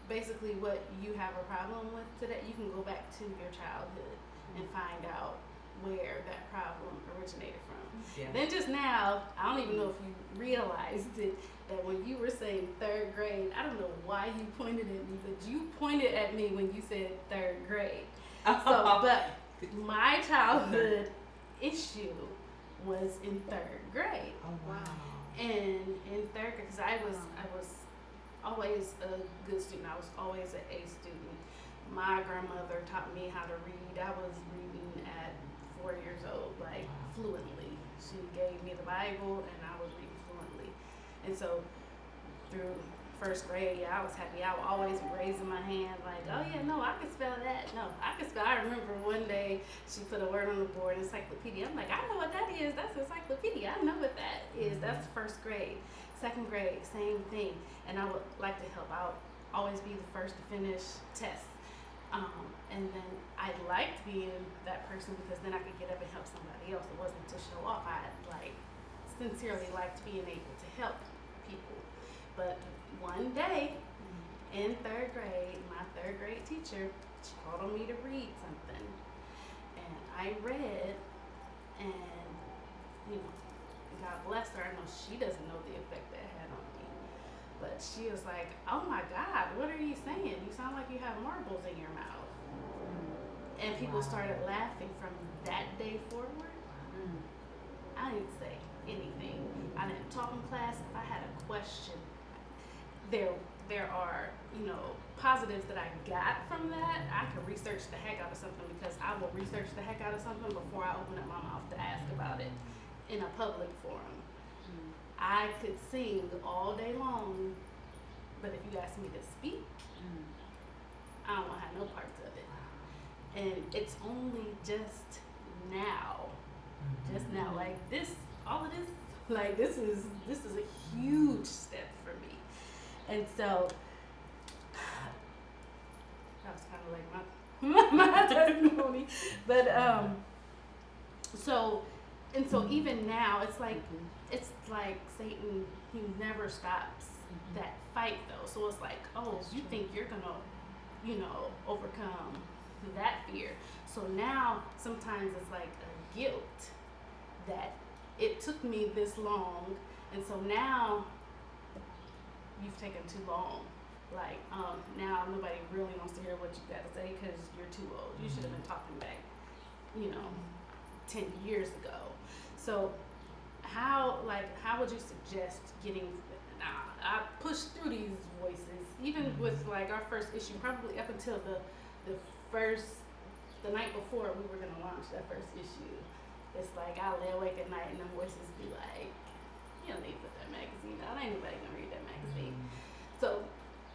Speaker 1: basically what you have a problem with today, you can go back to your childhood and find out where that problem originated from. Then just now, I don't even know if you realized it, that when you were saying 3rd grade, I don't know why you pointed at me, but you pointed at me when you said 3rd grade. So, but my childhood issue was in 3rd grade.
Speaker 4: Oh wow.
Speaker 1: And in 3rd grade, because I was always a good student. I was always an A student. My grandmother taught me how to read. I was reading at 4 years old, like fluently. She gave me the Bible and I was reading fluently. And so through 1st grade, I was happy. I was always raising my hand like, oh yeah, no, I can spell that. No, I can spell. I remember one day she put a word on the board, encyclopedia. I'm like, I know what that is. That's encyclopedia. I know what that is. That's 1st grade. 2nd grade, same thing. And I would like to help out, always be the first to finish tests. And then I liked being that person because then I could get up and help somebody else. It wasn't to show off. I sincerely liked being able to help people. But one day in 3rd grade, my 3rd grade teacher, she called on me to read something. And I read, and, you know, God bless her. I know she doesn't know the effect that had on me. But she was like, oh my God, what are you saying? You sound like you have marbles in your mouth. And people started laughing from that day forward. I didn't say anything. I didn't talk in class. If I had a question, there are, you know, positives that I got from that. I could research the heck out of something, because I will research the heck out of something before I open up my mouth to ask about it in a public forum. I could sing all day long, but if you ask me to speak, I don't want to have no parts of it. And it's only just now, like this, all of this, like this is a huge step for me. And so that was kind of like my testimony. But so even now, it's like Satan, he never stops that fight though. So it's like, oh, you think you're gonna, you know, overcome that fear. So now sometimes it's like a guilt that it took me this long, and so now you've taken too long. Like, now nobody really wants to hear what you got to say because you're too old. You should have been talking back, you know, 10 years ago. So how would you suggest getting, I pushed through these voices, even with like our first issue, probably up until the night before we were going to launch that first issue. It's like I lay awake at night and the voices be like, you don't need to put that magazine out. Ain't nobody gonna read that magazine. So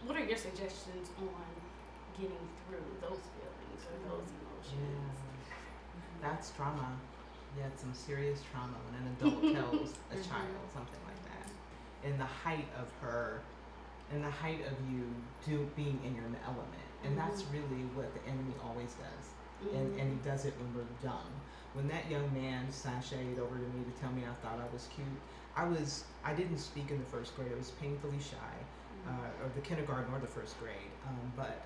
Speaker 1: what are your suggestions on getting through those feelings or those emotions?
Speaker 4: That's trauma. Yeah, it's some serious trauma when an adult tells a child something like that. In the height of you being in your element. And that's really what the enemy always does. And he does it when we're young. When that young man sashayed over to me to tell me I thought I was cute, I didn't speak in the 1st grade. I was painfully shy, or the kindergarten or the 1st grade. But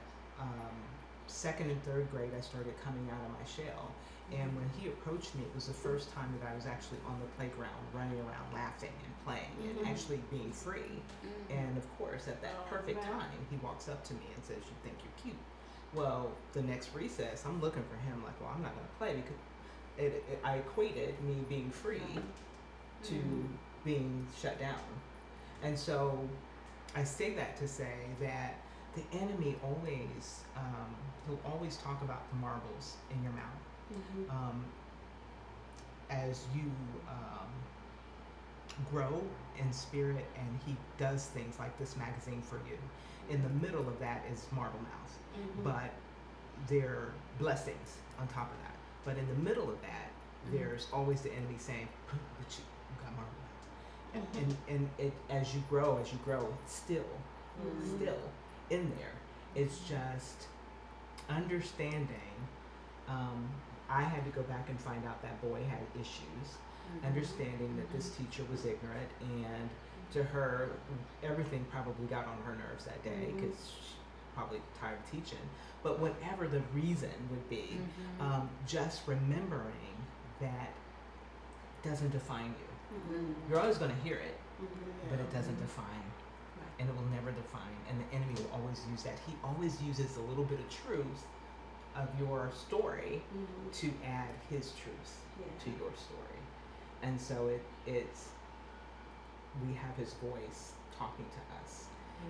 Speaker 4: 2nd and 3rd grade, I started coming out of my shell. And when he approached me, it was the first time that I was actually on the playground, running around, laughing and playing, and actually being free. And of course, at that perfect time, he walks up to me and says, "You think you're cute?" Well, the next recess, I'm looking for him like, well, I'm not going to play, because I equated me being free to being shut down. And so I say that to say that the enemy always, he'll always talk about the marbles in your mouth. As you grow in spirit, and he does things like this magazine for you. In the middle of that is marble mouth, but there are blessings on top of that. But in the middle of that, there's always the enemy saying, "But you got marble mouth." And it, as you grow, it's still in there. It's just understanding. I had to go back and find out that boy had issues. Understanding that this teacher was ignorant, and to her, everything probably got on her nerves that day because she's probably tired of teaching. But whatever the reason would be, just remembering that doesn't define you. You're always going to hear it, but it doesn't define, and it will never define. And the enemy will always use that. He always uses a little bit of truth of your story to add his truth to your story. And so it's we have his voice talking to us,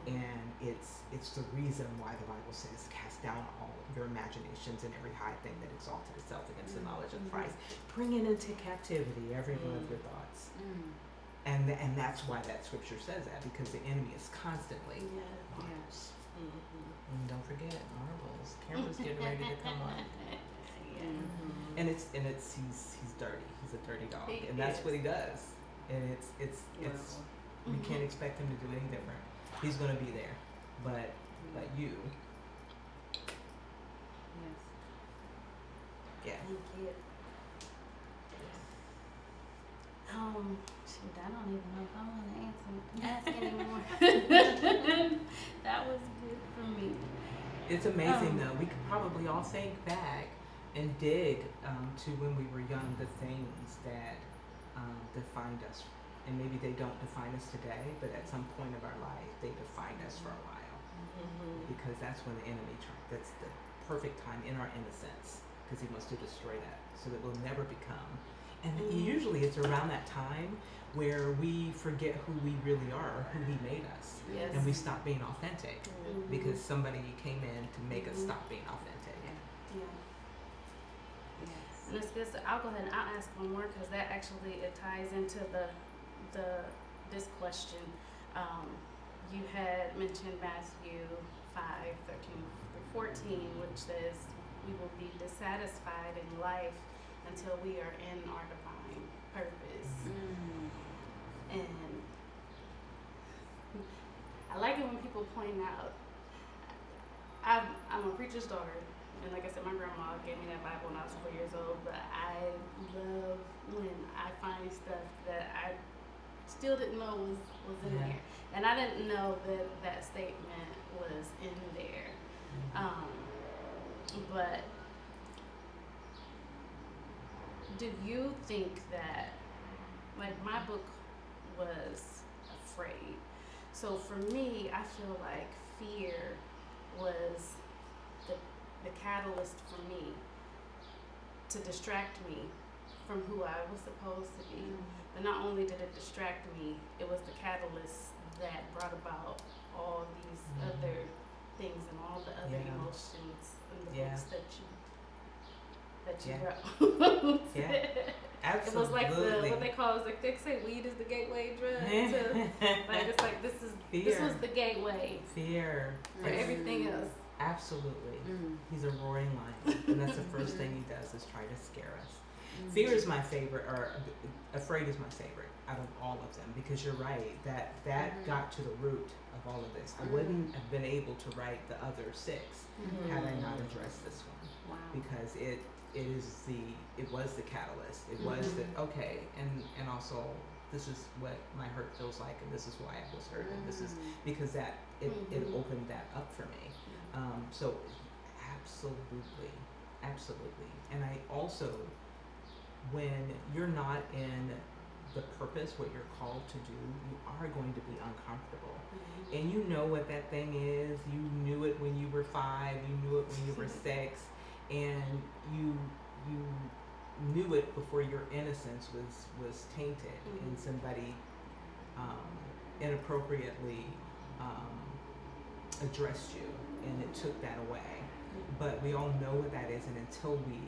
Speaker 4: and it's the reason why the Bible says, "Cast down all of your imaginations and every high thing that exalted itself against the knowledge of Christ, bringing into captivity every one of your thoughts." And that's why that scripture says that, because the enemy is constantly marbles. And don't forget marbles. Camera's getting ready to come on. And it's he's dirty. He's a dirty dog, and that's what he does. And it's we can't expect him to do any different. He's going to be there, but you.
Speaker 1: Thank you. Shoot, I don't even know if I want to ask anymore. That was good for me.
Speaker 4: It's amazing though. We could probably all think back and dig to when we were young, the things that defined us. And maybe they don't define us today, but at some point of our life, they defined us for a while. Because that's when the enemy that's the perfect time in our innocence, because he wants to destroy that so that we'll never become. And usually it's around that time where we forget who we really are, who he made us.
Speaker 1: Yes.
Speaker 4: And we stop being authentic because somebody came in to make us stop being authentic.
Speaker 1: Yeah.
Speaker 2: Yes.
Speaker 1: And it's good. So I'll go ahead and I'll ask one more because that actually it ties into this question. You had mentioned Matthew 5:13-14, which says we will be dissatisfied in life until we are in our divine purpose. And I like it when people point out. I'm a preacher's daughter, and like I said, my grandma gave me that Bible when I was 4 years old. But I love when I find stuff that I still didn't know was in there, and I didn't know that statement was in there. But do you think that, like, my book was afraid? So for me, I feel like fear was the catalyst for me to distract me from who I was supposed to be. But not only did it distract me, it was the catalyst that brought about all these other things and all the other emotions in the books that you wrote.
Speaker 4: Absolutely.
Speaker 1: It was like what they call is like they say weed is the gateway drug to like it's like this was the gateway.
Speaker 4: Fear.
Speaker 1: For everything else.
Speaker 4: Absolutely. He's a roaring lion, and that's the first thing he does is try to scare us. Fear is my favorite, or afraid is my favorite out of all of them, because you're right, that got to the root of all of this. I wouldn't have been able to write the other 6 had I not addressed this one.
Speaker 2: Wow.
Speaker 4: Because it was the catalyst. It was the and also this is what my hurt feels like, and this is why I was hurt, and this is because it opened that up for me. So absolutely. And I also, when you're not in the purpose, what you're called to do, you are going to be uncomfortable. And you know what that thing is. You knew it when you were 5, you knew it when you were 6, and you knew it before your innocence was tainted and somebody inappropriately addressed you, and it took that away. But we all know what that is, and until we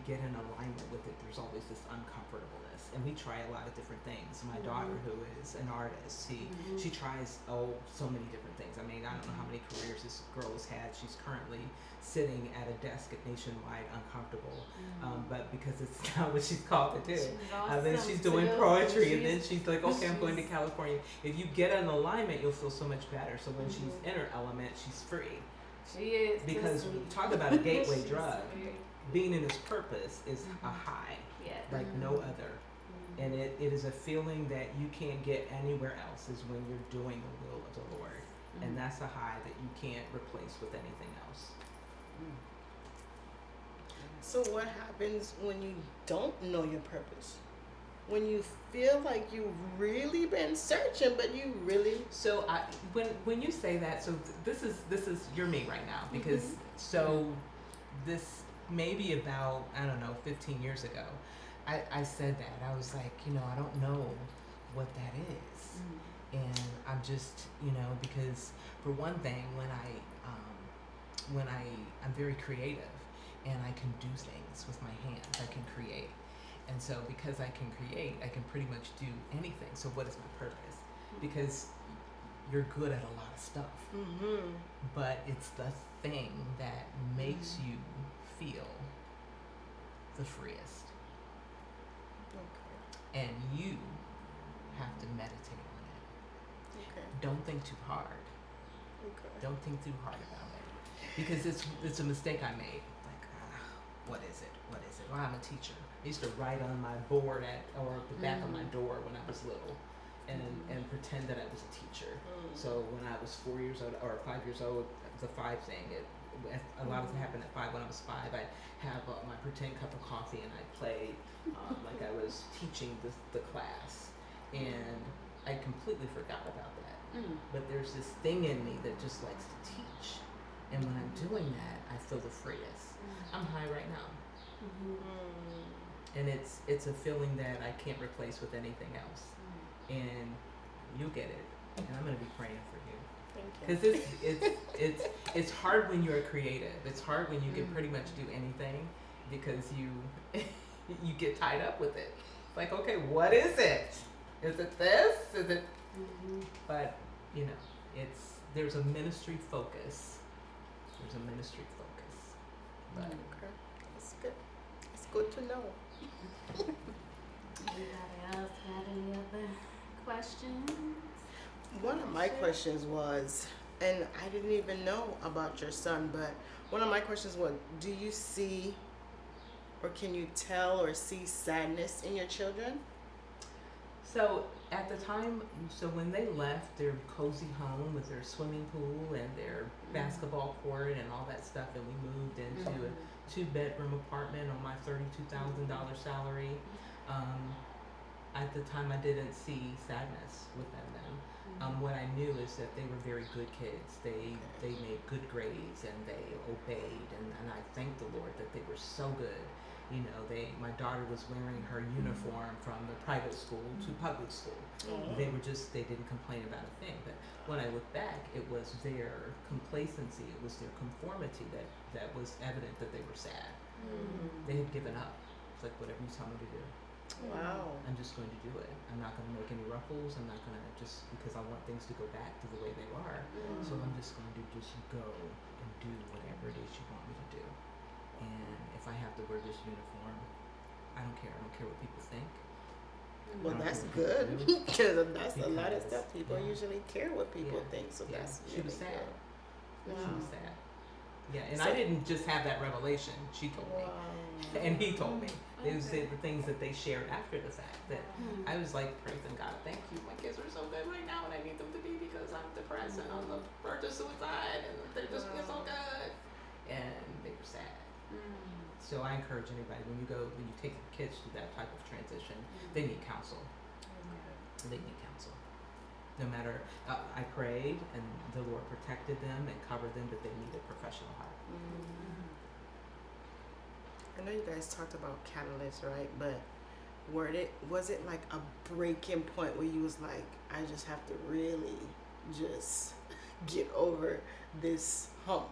Speaker 4: get in alignment with it, there's always this uncomfortableness. And we try a lot of different things. My daughter, who is an artist, she tries so many different things. I mean, I don't know how many careers this girl has had. She's currently sitting at a desk at Nationwide, uncomfortable, but because it's not what she's called to do. Then she's doing poetry, and then she's like, okay, I'm going to California. If you get in alignment, you'll feel so much better. So when she's in her element, she's free.
Speaker 1: She is.
Speaker 4: Because talk about a gateway drug. Being in its purpose is a high, like no other. And it is a feeling that you can't get anywhere else, is when you're doing the will of the Lord. And that's a high that you can't replace with anything else.
Speaker 3: So what happens when you don't know your purpose? When you feel like you've really been searching, but you really...
Speaker 4: So when you say that, so this is you're me right now, because so this maybe about, I don't know, 15 years ago, I said that. I was like, I don't know what that is. And I'm just, because for one thing, I'm very creative, and I can do things with my hands. I can create. And so because I can create, I can pretty much do anything. So what is my purpose? Because you're good at a lot of stuff. But it's the thing that makes you feel the freest. Okay. And you have to meditate on it. Okay. Don't think too hard. Okay. Don't think too hard about it. Because it's a mistake I made. Like, what is it? What is it? Well, I'm a teacher. I used to write on my board or the back of my door when I was little, and pretend that I was a teacher. So when I was 4 years old or 5 years old, the 5 thing, a lot of it happened at 5. When I was 5, I'd have my pretend cup of coffee and I'd play like I was teaching the class, and I completely forgot about that. But there's this thing in me that just likes to teach, and when I'm doing that, I feel the freest. I'm high right now. And it's a feeling that I can't replace with anything else. And you'll get it. And I'm gonna be praying for you.
Speaker 3: Thank you.
Speaker 4: Because it's hard when you're a creative. It's hard when you can pretty much do anything, because you get tied up with it. It's like, okay, what is it? Is it this? Is it? But there's a ministry focus. There's a ministry focus. But
Speaker 3: Okay. That's good. It's good to know.
Speaker 1: Anybody else have any other questions?
Speaker 3: One of my questions was, and I didn't even know about your son, but one of my questions was, do you see or can you tell or see sadness in your children?
Speaker 4: so at the time, so when they left their cozy home with their swimming pool and their basketball court and all that stuff, and we moved into a 2-bedroom apartment on my $32,000 salary, at the time I didn't see sadness within them. What I knew is that they were very good kids. They made good grades and they obeyed, and I thank the Lord that they were so good. My daughter was wearing her uniform from the private school to public school. They didn't complain about a thing. But when I look back, it was their complacency, it was their conformity that was evident that they were sad. They had given up. It's like, whatever you tell me to do,
Speaker 3: Wow.
Speaker 4: I'm just going to do it. I'm not going to make any ruffles. I'm not going to, just because I want things to go back to the way they were. So I'm just going to just go and do whatever it is you want me to do. And if I have to wear this uniform, I don't care. I don't care what people think.
Speaker 3: Well,
Speaker 4: I don't
Speaker 3: that's
Speaker 4: care what
Speaker 3: good,
Speaker 4: people do.
Speaker 3: because that's a lot of
Speaker 4: Because,
Speaker 3: stuff. People
Speaker 4: yeah.
Speaker 3: usually care what people
Speaker 4: Yeah.
Speaker 3: think, so
Speaker 4: Yeah.
Speaker 3: that's
Speaker 4: She was
Speaker 3: really
Speaker 4: sad.
Speaker 3: good.
Speaker 4: She was sad. Yeah, and
Speaker 3: So-
Speaker 4: I didn't just have that revelation. She told me.
Speaker 3: Wow.
Speaker 4: And he told me. They would say the things that they shared after the fact, that I was like, praising God, thank you. My kids are so good right now, and I need them to be, because I'm depressed and on the verge of suicide, and they're just being so good. And they were sad. So I encourage anybody, when you take your kids through that type of transition, they need counsel. They need counsel. No matter, I prayed, and the Lord protected them and covered them, but they needed professional help.
Speaker 3: I know you guys talked about catalyst, right? But was it like a breaking point where you was like, I just have to really just get over this hump?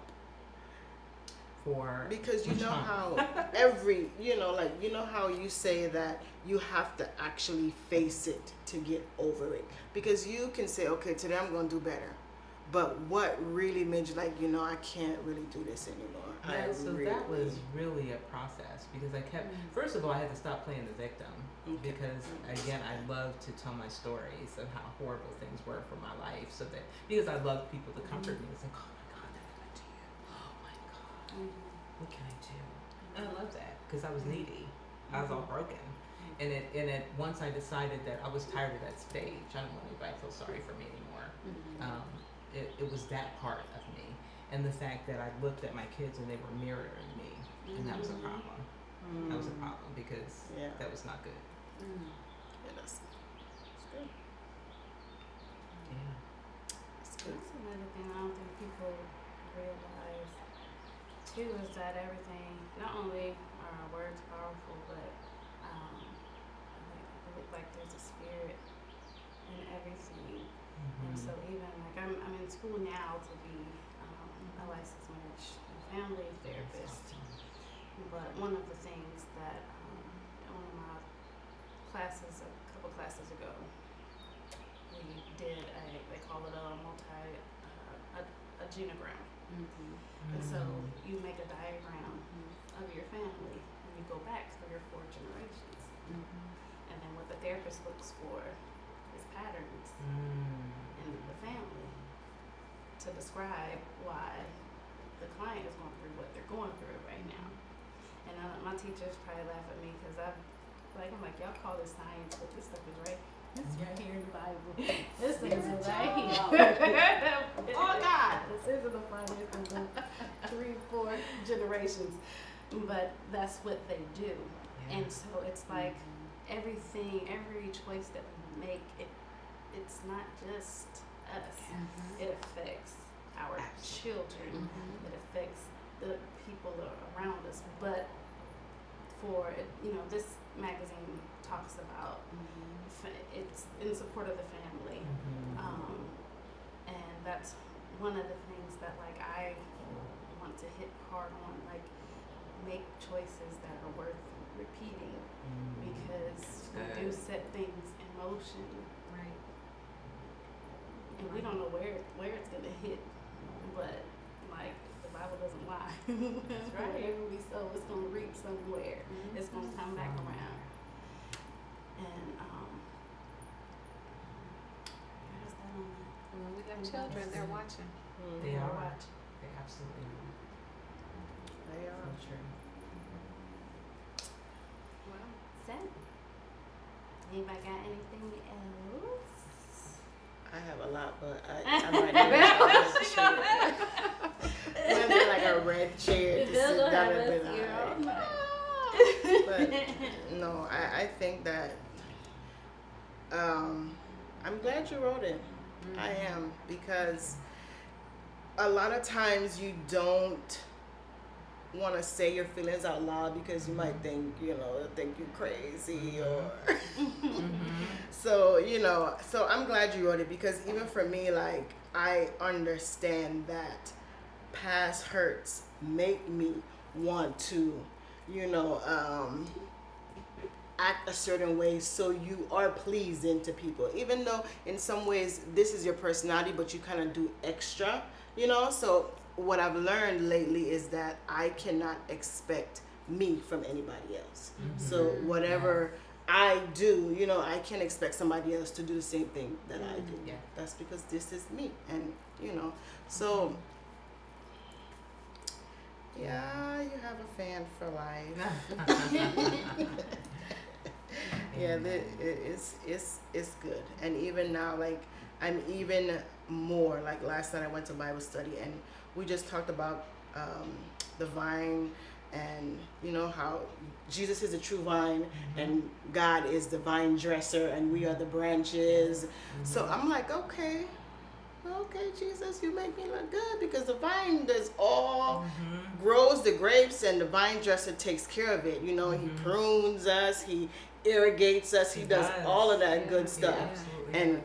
Speaker 3: Because you know how how you say that you have to actually face it to get over it. Because you can say, okay, today I'm going to do better. But what really made you like, I can't really do this anymore?
Speaker 4: Yeah, so that was really a process, because I kept, first of all, I had to stop playing the victim, because again, I love to tell my stories of how horrible things were for my life, because I love people to comfort me. It's like, oh my God, that happened to you. Oh my God, what can I do? And I love that, because I was needy. I was all broken. And once I decided that I was tired of that stage, I don't want anybody to feel sorry for me anymore. It was that part of me. And the fact that I looked at my kids and they were mirroring me, and that was a problem. That was a problem, because that was not good.
Speaker 3: Yeah, that's good.
Speaker 4: Yeah.
Speaker 3: That's good.
Speaker 1: That's another thing I don't think people realize too, is that everything, not only are our words powerful, but I believe like there's a spirit in everything. And so even like I'm in school now to be a licensed marriage and family therapist. But one of the things that in one of my classes, a couple classes ago, we did they call it a genogram. And so you make a diagram of your family, and you go back 3 or 4 generations. And then what the therapist looks for is patterns in the family to describe why the client is going through what they're going through right now. And my teachers probably laugh at me because I'm like, y'all call this science, but this stuff is right. It's right here in the Bible. This thing is right here. Oh God, this isn't the finest in the 3-4 generations, but that's what they do. And so it's like everything, every choice that we make, it's not just us. It affects our children. It affects the people around us. But for this magazine talks about it's in support of the family, and that's one of the things that like I want to hit hard on, like make choices that are worth repeating, because we do set things in motion,
Speaker 2: Right.
Speaker 1: and we don't know where it's gonna hit, but like the Bible doesn't lie. That's right. Whatever we sow, it's gonna reap somewhere. It's gonna come back around. And where's that on that?
Speaker 2: When we have children, they're watching.
Speaker 4: They
Speaker 1: Or
Speaker 4: are.
Speaker 1: what?
Speaker 4: They absolutely are.
Speaker 3: They are.
Speaker 4: So true.
Speaker 2: Wow.
Speaker 1: So, anybody got anything else?
Speaker 3: I have a lot, but I might need a chair. Maybe like a red chair to sit down and be like. But no, I think that I'm glad you wrote it. I am, because a lot of times you don't want to say your feelings out loud because you might think you're crazy or so I'm glad you wrote it, because even for me, like, I understand that past hurts make me want to act a certain way so you are pleasing to people, even though in some ways this is your personality, but you kind of do extra, so what I've learned lately is that I cannot expect me from anybody else. So whatever I do, I can't expect somebody else to do the same thing that I do.
Speaker 4: Yeah.
Speaker 3: That's because this is me, and so yeah, you have a fan for life. Yeah, it's good. And even now, like, I'm even more, like, last night I went to Bible study and we just talked about the vine, and how Jesus is the true vine and God is the vine dresser and we are the branches. So I'm like, okay, Jesus, you make me look good, because the vine does all grows the grapes and the vine dresser takes care of it. He prunes us, he irrigates us, he does all of that good stuff. And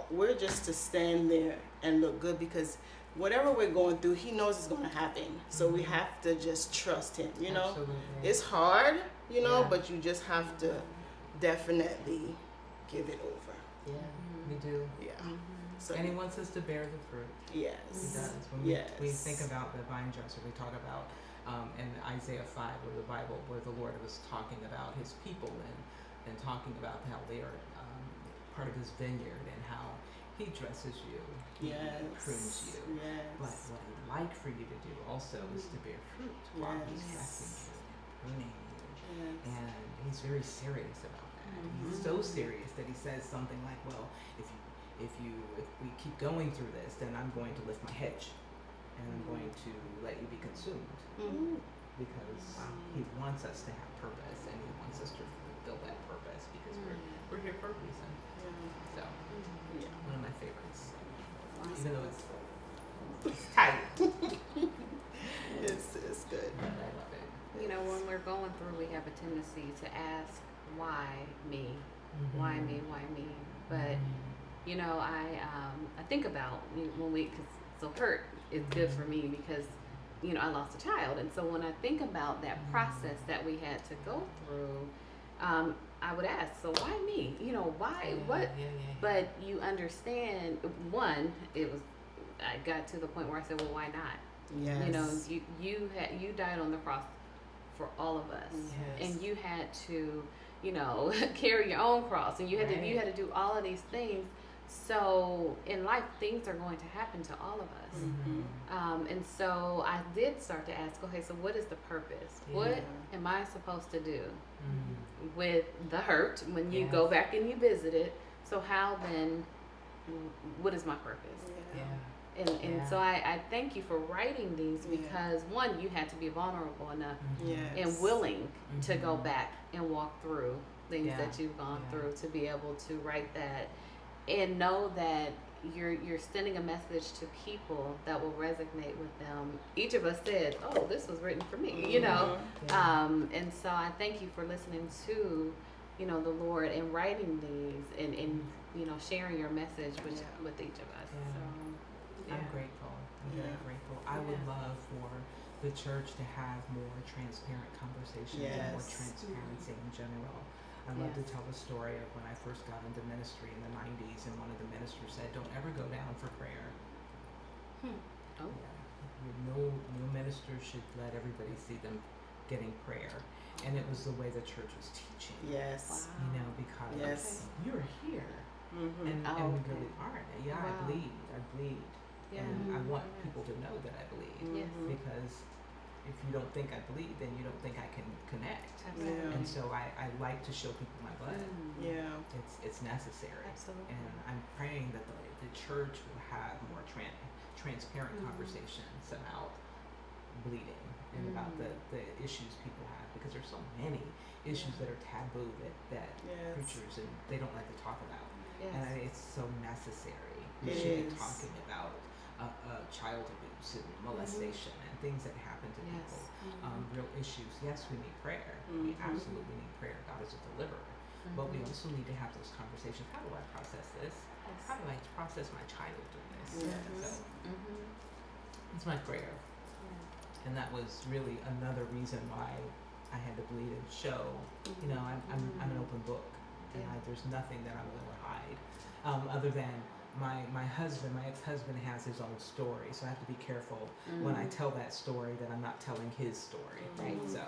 Speaker 3: we're just to stand there and look good, because whatever we're going through, he knows it's going to happen. So we have to just trust him,
Speaker 4: Absolutely.
Speaker 3: It's hard, but you just have to definitely give it over.
Speaker 4: Yeah, we do.
Speaker 3: Yeah. So,
Speaker 4: And he wants us to bear the fruit.
Speaker 3: yes.
Speaker 4: He does. When we think about the vine dresser, we talk about in Isaiah 5, where the Bible, where the Lord was talking about his people and talking about how they are part of his vineyard and how he dresses you, he prunes you.
Speaker 3: Yes.
Speaker 4: But what he'd like for you to do also is to bear fruit while he's dressing you and pruning you.
Speaker 3: Yes.
Speaker 4: And he's very serious about that. He's so serious that he says something like, well, if we keep going through this, then I'm going to lift my hedge and I'm going to let you be consumed. Because he wants us to have purpose, and he wants us to fulfill that purpose, because we're here for a reason. So, one of my favorites. Even though it's tight.
Speaker 3: It's good.
Speaker 4: I love it.
Speaker 2: When we're going through, we have a tendency to ask, why me? Why me? Why me? But I think about so hurt is good for me, because I lost a child, and so when I think about that process that we had to go through, I would ask, so why me? Why? What? But you understand, I got to the point where I said, well, why not?
Speaker 3: Yes.
Speaker 2: You died on the cross for all of us,
Speaker 3: Yes.
Speaker 2: and you had to carry your own cross, and you had to do all of these things So in life, things are going to happen to all of us.
Speaker 3: Mm-hmm.
Speaker 2: And so I did start to ask, okay, so what is the purpose? What
Speaker 3: Yeah.
Speaker 2: am I supposed to do
Speaker 4: Mm.
Speaker 2: with the hurt when you go back and you visit it? So how then, what is my purpose?
Speaker 4: Yeah.
Speaker 2: And
Speaker 4: Yeah.
Speaker 2: so I thank you for writing these
Speaker 3: Yeah.
Speaker 2: because one, you had to be vulnerable enough
Speaker 3: Yes.
Speaker 2: and willing to go
Speaker 4: Mhm.
Speaker 2: back and walk through things
Speaker 4: Yeah.
Speaker 2: that you've gone
Speaker 4: Yeah.
Speaker 2: through to be able to write that and know that you're sending a message to people that will resonate with them. Each of us said, "Oh, this was written for me," you know.
Speaker 4: Yeah.
Speaker 2: And so I thank you for listening to, the Lord and writing these and sharing your message with each of us.
Speaker 4: Yeah.
Speaker 2: So
Speaker 4: I'm grateful. I'm very
Speaker 3: Yeah.
Speaker 4: grateful. I would love for the church to have more transparent conversations and more
Speaker 3: Yes.
Speaker 4: transparency in general. I love to
Speaker 2: Yes.
Speaker 4: tell the story of when I first got into ministry in the 90s and one of the ministers said, "Don't ever go down for prayer."
Speaker 2: Oh.
Speaker 4: Yeah. No minister should let everybody see them getting prayer. And it was the way the church was teaching.
Speaker 3: Yes.
Speaker 4: You know, because
Speaker 3: Yes.
Speaker 4: you're here.
Speaker 3: Mm-hmm.
Speaker 4: And
Speaker 2: Oh,
Speaker 4: we
Speaker 2: okay.
Speaker 4: really aren't. Yeah,
Speaker 2: Wow.
Speaker 4: I bleed.
Speaker 2: Yeah.
Speaker 4: And I want
Speaker 2: Yes.
Speaker 4: people to know that I bleed.
Speaker 2: Yes.
Speaker 3: Mhm.
Speaker 4: Because if you don't think I bleed, then you don't think I can connect.
Speaker 2: Absolutely.
Speaker 3: Yeah.
Speaker 4: And so I like to show people my blood.
Speaker 3: Yeah.
Speaker 4: It's necessary.
Speaker 2: Absolutely.
Speaker 4: And I'm praying that the church will have more transparent conversations about bleeding and about the issues people have, because there's so many issues that are taboo that
Speaker 3: Yes.
Speaker 4: preachers and they don't like to talk about.
Speaker 2: Yes.
Speaker 4: And it's so necessary. We
Speaker 3: It
Speaker 4: should be
Speaker 3: is.
Speaker 4: talking about child abuse and molestation and things that happen to
Speaker 2: Yes.
Speaker 4: people. Real issues. Yes, we need prayer. We
Speaker 3: Mhm.
Speaker 4: absolutely need prayer. God is a deliverer. But we also need to have those conversations. How do I process this? How do I process my child through this?
Speaker 3: Yes.
Speaker 4: So it's my prayer. And that was really another reason why I had to bleed and show. You know, I'm an open book, and
Speaker 2: Yeah.
Speaker 4: there's nothing that I'm going to hide, other than my ex-husband has his own story, so I have to be careful when I tell that story that I'm not telling his story, right?
Speaker 3: Mhm.
Speaker 4: So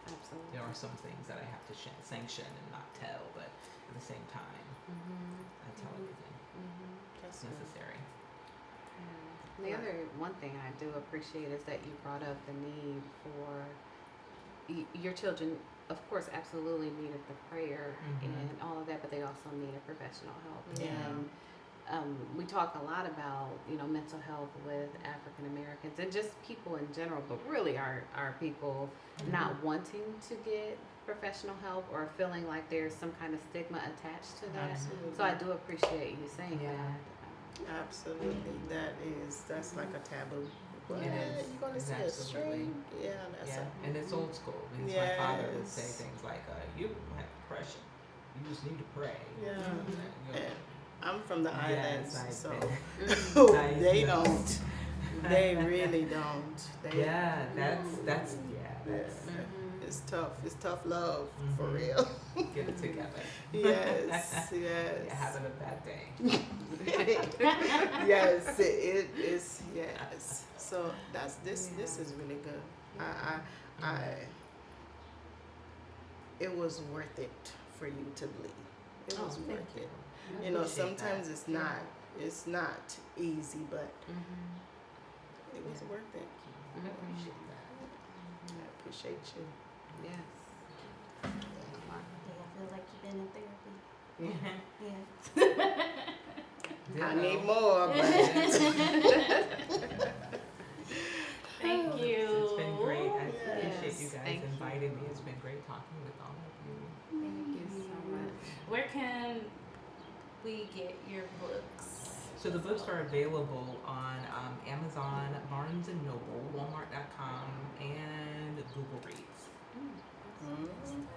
Speaker 2: Absolutely.
Speaker 4: there are some things that I have to sanction and not tell, but at the same time, I tell everything.
Speaker 3: That's
Speaker 4: It's necessary.
Speaker 2: The other one thing I do appreciate is that you brought up the need for your children. Of course, absolutely needed the prayer and all of that, but they also needed professional help.
Speaker 3: Yeah.
Speaker 2: And we talk a lot about mental health with African Americans and just people in general, but really our people not wanting to get professional help or feeling like there's some kind of stigma attached to that.
Speaker 3: Absolutely.
Speaker 2: So I do appreciate you saying
Speaker 4: Yeah.
Speaker 2: that.
Speaker 3: Absolutely. That's like a taboo. What?
Speaker 4: It is.
Speaker 3: You're gonna
Speaker 4: It's
Speaker 3: see a
Speaker 4: absolutely.
Speaker 3: string? Yeah, that's
Speaker 4: Yeah, and it's old school. Because my father would say
Speaker 3: Yes.
Speaker 4: things like, "You don't have depression. You just need to pray."
Speaker 3: Yeah.
Speaker 4: You know,
Speaker 3: And I'm from the islands,
Speaker 4: I've
Speaker 3: so
Speaker 4: been- I
Speaker 3: they
Speaker 4: know.
Speaker 3: don't. They really don't. They,
Speaker 4: Yeah, that's
Speaker 3: It's tough. It's tough love for
Speaker 4: Mhm.
Speaker 3: real.
Speaker 4: Get it together.
Speaker 3: Yes,
Speaker 4: You're
Speaker 3: yes.
Speaker 4: having a bad day.
Speaker 3: Yes, it is. Yes. So this is really good. It was worth it for you to bleed. It was
Speaker 2: thank
Speaker 3: worth
Speaker 2: you.
Speaker 3: it.
Speaker 2: I
Speaker 3: You know,
Speaker 2: appreciate
Speaker 3: sometimes
Speaker 2: that.
Speaker 3: it's not easy, but it was
Speaker 4: Yeah.
Speaker 3: worth it.
Speaker 4: I appreciate that.
Speaker 3: I appreciate you.
Speaker 2: Yes.
Speaker 1: Yeah, I feel like you've been in therapy.
Speaker 4: Yeah.
Speaker 1: Yeah.
Speaker 3: I need more, but
Speaker 1: Thank you.
Speaker 4: It's been great. I appreciate
Speaker 3: Yes.
Speaker 4: you guys
Speaker 2: Thank you.
Speaker 4: inviting me. It's been great talking with all of you.
Speaker 2: Thank you so much.
Speaker 1: Where can we get your books?
Speaker 4: So the books are available on Amazon, Barnes and Noble, Walmart.com, and Google Reads.
Speaker 2: Awesome.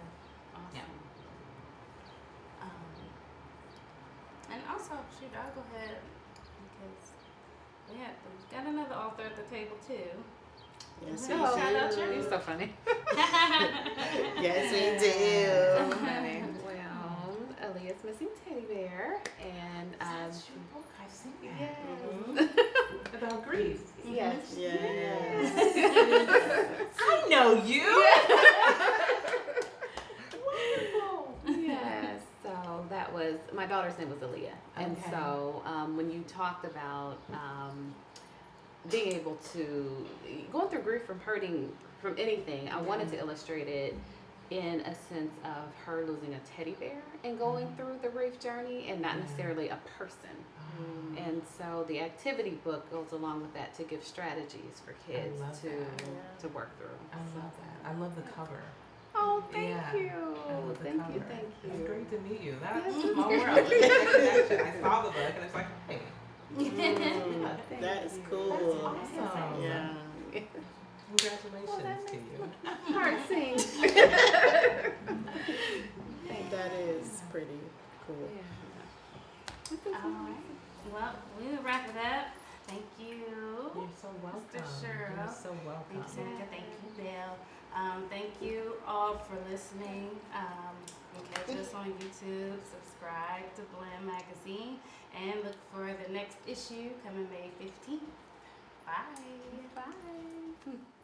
Speaker 4: Yeah.
Speaker 1: And also, shoot, I'll go ahead because we've got another author at the table too.
Speaker 3: yes,
Speaker 1: Oh,
Speaker 3: we
Speaker 1: shout out
Speaker 3: do.
Speaker 1: Cheryl.
Speaker 2: You're so funny.
Speaker 3: Yes, we
Speaker 2: So
Speaker 3: do.
Speaker 2: funny. Well, Aaliyah's missing teddy bear, and
Speaker 4: That's your book. I've seen that.
Speaker 2: yes,
Speaker 4: About grief.
Speaker 2: yes,
Speaker 3: Yes.
Speaker 4: I know you.
Speaker 2: yes. So that was my daughter's name was Aaliyah. And
Speaker 4: Okay.
Speaker 2: so when you talked about being able to, going through grief from hurting from anything, I wanted to illustrate it in a sense of her losing a teddy bear and going through the grief journey and not necessarily a person. And so the activity book goes along with that to give strategies for kids
Speaker 4: love
Speaker 2: to
Speaker 4: that.
Speaker 2: to work through.
Speaker 4: I love that. I love the cover.
Speaker 2: Oh, thank
Speaker 4: Yeah.
Speaker 2: you.
Speaker 4: I love the
Speaker 2: Thank
Speaker 4: cover.
Speaker 2: you, thank
Speaker 4: It's
Speaker 2: you.
Speaker 4: great to meet you. That's
Speaker 2: Yes,
Speaker 4: a small world. Look at that connection. I saw the book and it's like, hey,
Speaker 2: Thank
Speaker 3: That is
Speaker 2: you.
Speaker 3: cool.
Speaker 4: that's awesome.
Speaker 3: Yeah.
Speaker 4: Congratulations to you.
Speaker 2: Heart sings.
Speaker 3: That is pretty cool.
Speaker 1: All right. Well, we'll wrap it up. Thank you.
Speaker 4: You're so welcome.
Speaker 1: Cheryl.
Speaker 4: You're so welcome.
Speaker 1: Thank you, Seneca. Thank you, Bill. Thank you all for listening. You can catch us on YouTube, subscribe to BLAM Magazine, and look for the next issue coming May 15th. Bye.
Speaker 2: Bye.